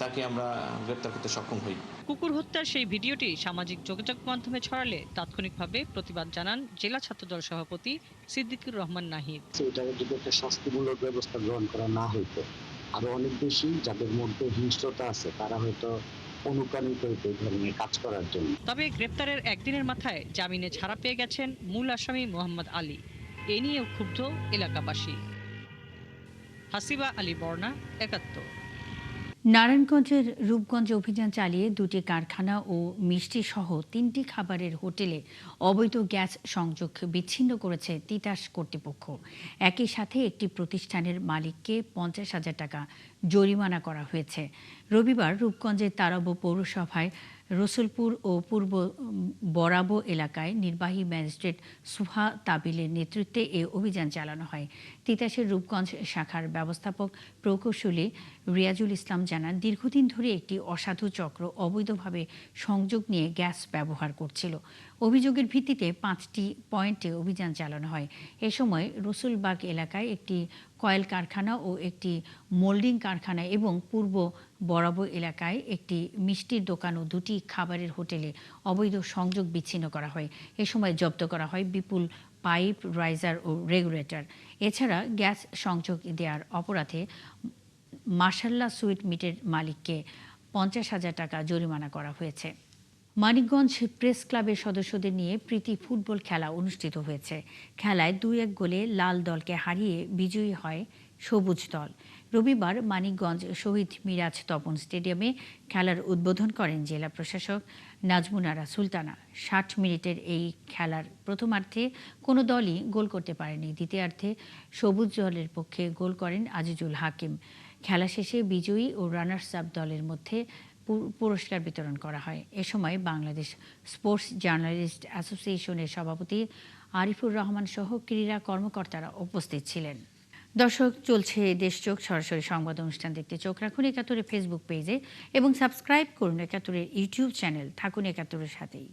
Speaker 26: তাকে আমরা গ্রেপ্তার করতে সক্ষম হই।
Speaker 23: কুকুর হত্যার সেই ভিডিওটি সামাজিক যোগাযোগ মাধ্যমে ছড়ালে তাৎক্ষণিকভাবে প্রতিবাদ জানান জেলা ছাত্রদল সভাপতি সিদ্দিকুর রহমান নাহিদ।
Speaker 27: এটাকে যদি একটা শাস্তিমূলক ব্যবস্থা গ্রহণ করা না হইতো, আরো অনেক বেশি যাদের মধ্যে হিংস্রতা আছে তারা হয়তো অনুপ্রাণিত হইতো এই ধরনের কাজ করার জন্য।
Speaker 23: তবে গ্রেপ্তারের একদিনের মাথায় জামিনে ছাড়া পেয়ে গেছেন মূল আসামি মোহাম্মদ আলী। এ নিয়েও ক্ষুব্ধ এলাকাবাসী। হাসিবা আলী বর্ণা, ৭১।
Speaker 1: নারায়ণগঞ্জের রূপগঞ্জে অভিযান চালিয়ে 2টি কারখানা ও মিষ্টি সহ 3টি খাবারের হোটেলে অবৈধ গ্যাস সংযোগ বিচ্ছিন্ন করেছে তিতাস কর্তৃপক্ষ। একই সাথে একটি প্রতিষ্ঠানের মালিককে 50,000 টাকা জরিমানা করা হয়েছে। রবিবার রূপগঞ্জের তারাব পৌরসভায় রসুলপুর ও পূর্ব বরাবো এলাকায় নির্বাহী ম্যাজিস্ট্রেট সুহা তাবিলের নেতৃত্বে এ অভিযান চালানো হয়। তিতাসের রূপগঞ্জ শাখার ব্যবস্থাপক প্রকৌশলী রিয়াজুল ইসলাম জানান, দীর্ঘদিন ধরে একটি অসাধু চক্র অবৈধভাবে সংযোগ নিয়ে গ্যাস ব্যবহার করছিল। অভিযোগের ভিত্তিতে 5টি পয়েন্টে অভিযান চালানো হয়। এ সময় রসুলবাগ এলাকায় একটি কয়েল কারখানা ও একটি মোল্ডিং কারখানা এবং পূর্ব বরাবো এলাকায় একটি মিষ্টির দোকান ও 2টি খাবারের হোটেলে অবৈধ সংযোগ বিচ্ছিন্ন করা হয়। এ সময় জব্দ করা হয় বিপুল পাইপ, রাইজার ও রেগুলেটর। এছাড়া গ্যাস সংযোগ দেওয়ার অপরাধে মাশাল্লাহ সুইট মিটের মালিককে 50,000 টাকা জরিমানা করা হয়েছে। মানিকগঞ্জ প্রেস ক্লাবের সদস্যদের নিয়ে প্রীতি ফুটবল খেলা অনুষ্ঠিত হয়েছে। খেলায় 2-1 গোলে লাল দলকে হারিয়ে বিজয়ী হয় সবুজ দল। রবিবার মানিকগঞ্জ শহীদ মিরাজ তপন স্টেডিয়ামে খেলার উদ্বোধন করেন জেলা প্রশাসক নাজমুনারা সুলতানা। 60 মিনিটের এই খেলার প্রথমার্ধে কোনো দলই গোল করতে পারেনি। দ্বিতীয়ার্ধে সবুজ দলের পক্ষে গোল করেন আজিজুল হাকিম। খেলা শেষে বিজয়ী ও রানার্স আপ দলের মধ্যে পুরস্কার বিতরণ করা হয়। এ সময় বাংলাদেশ স্পোর্টস জার্নালিস্ট অ্যাসোসিয়েশনের সভাপতি আরিফুর রহমান সহ ক্রীড়া কর্মকর্তারা উপস্থিত ছিলেন। দর্শক, চলছে দেশচোখ সরাসরি সংবাদ অনুষ্ঠান দেখতে চোখ রাখুন একাত্তরের ফেসবুক পেজে এবং সাবস্ক্রাইব করুন একাত্তরের ইউটিউব চ্যানেল। থাকুন একাত্তরের সাথেই।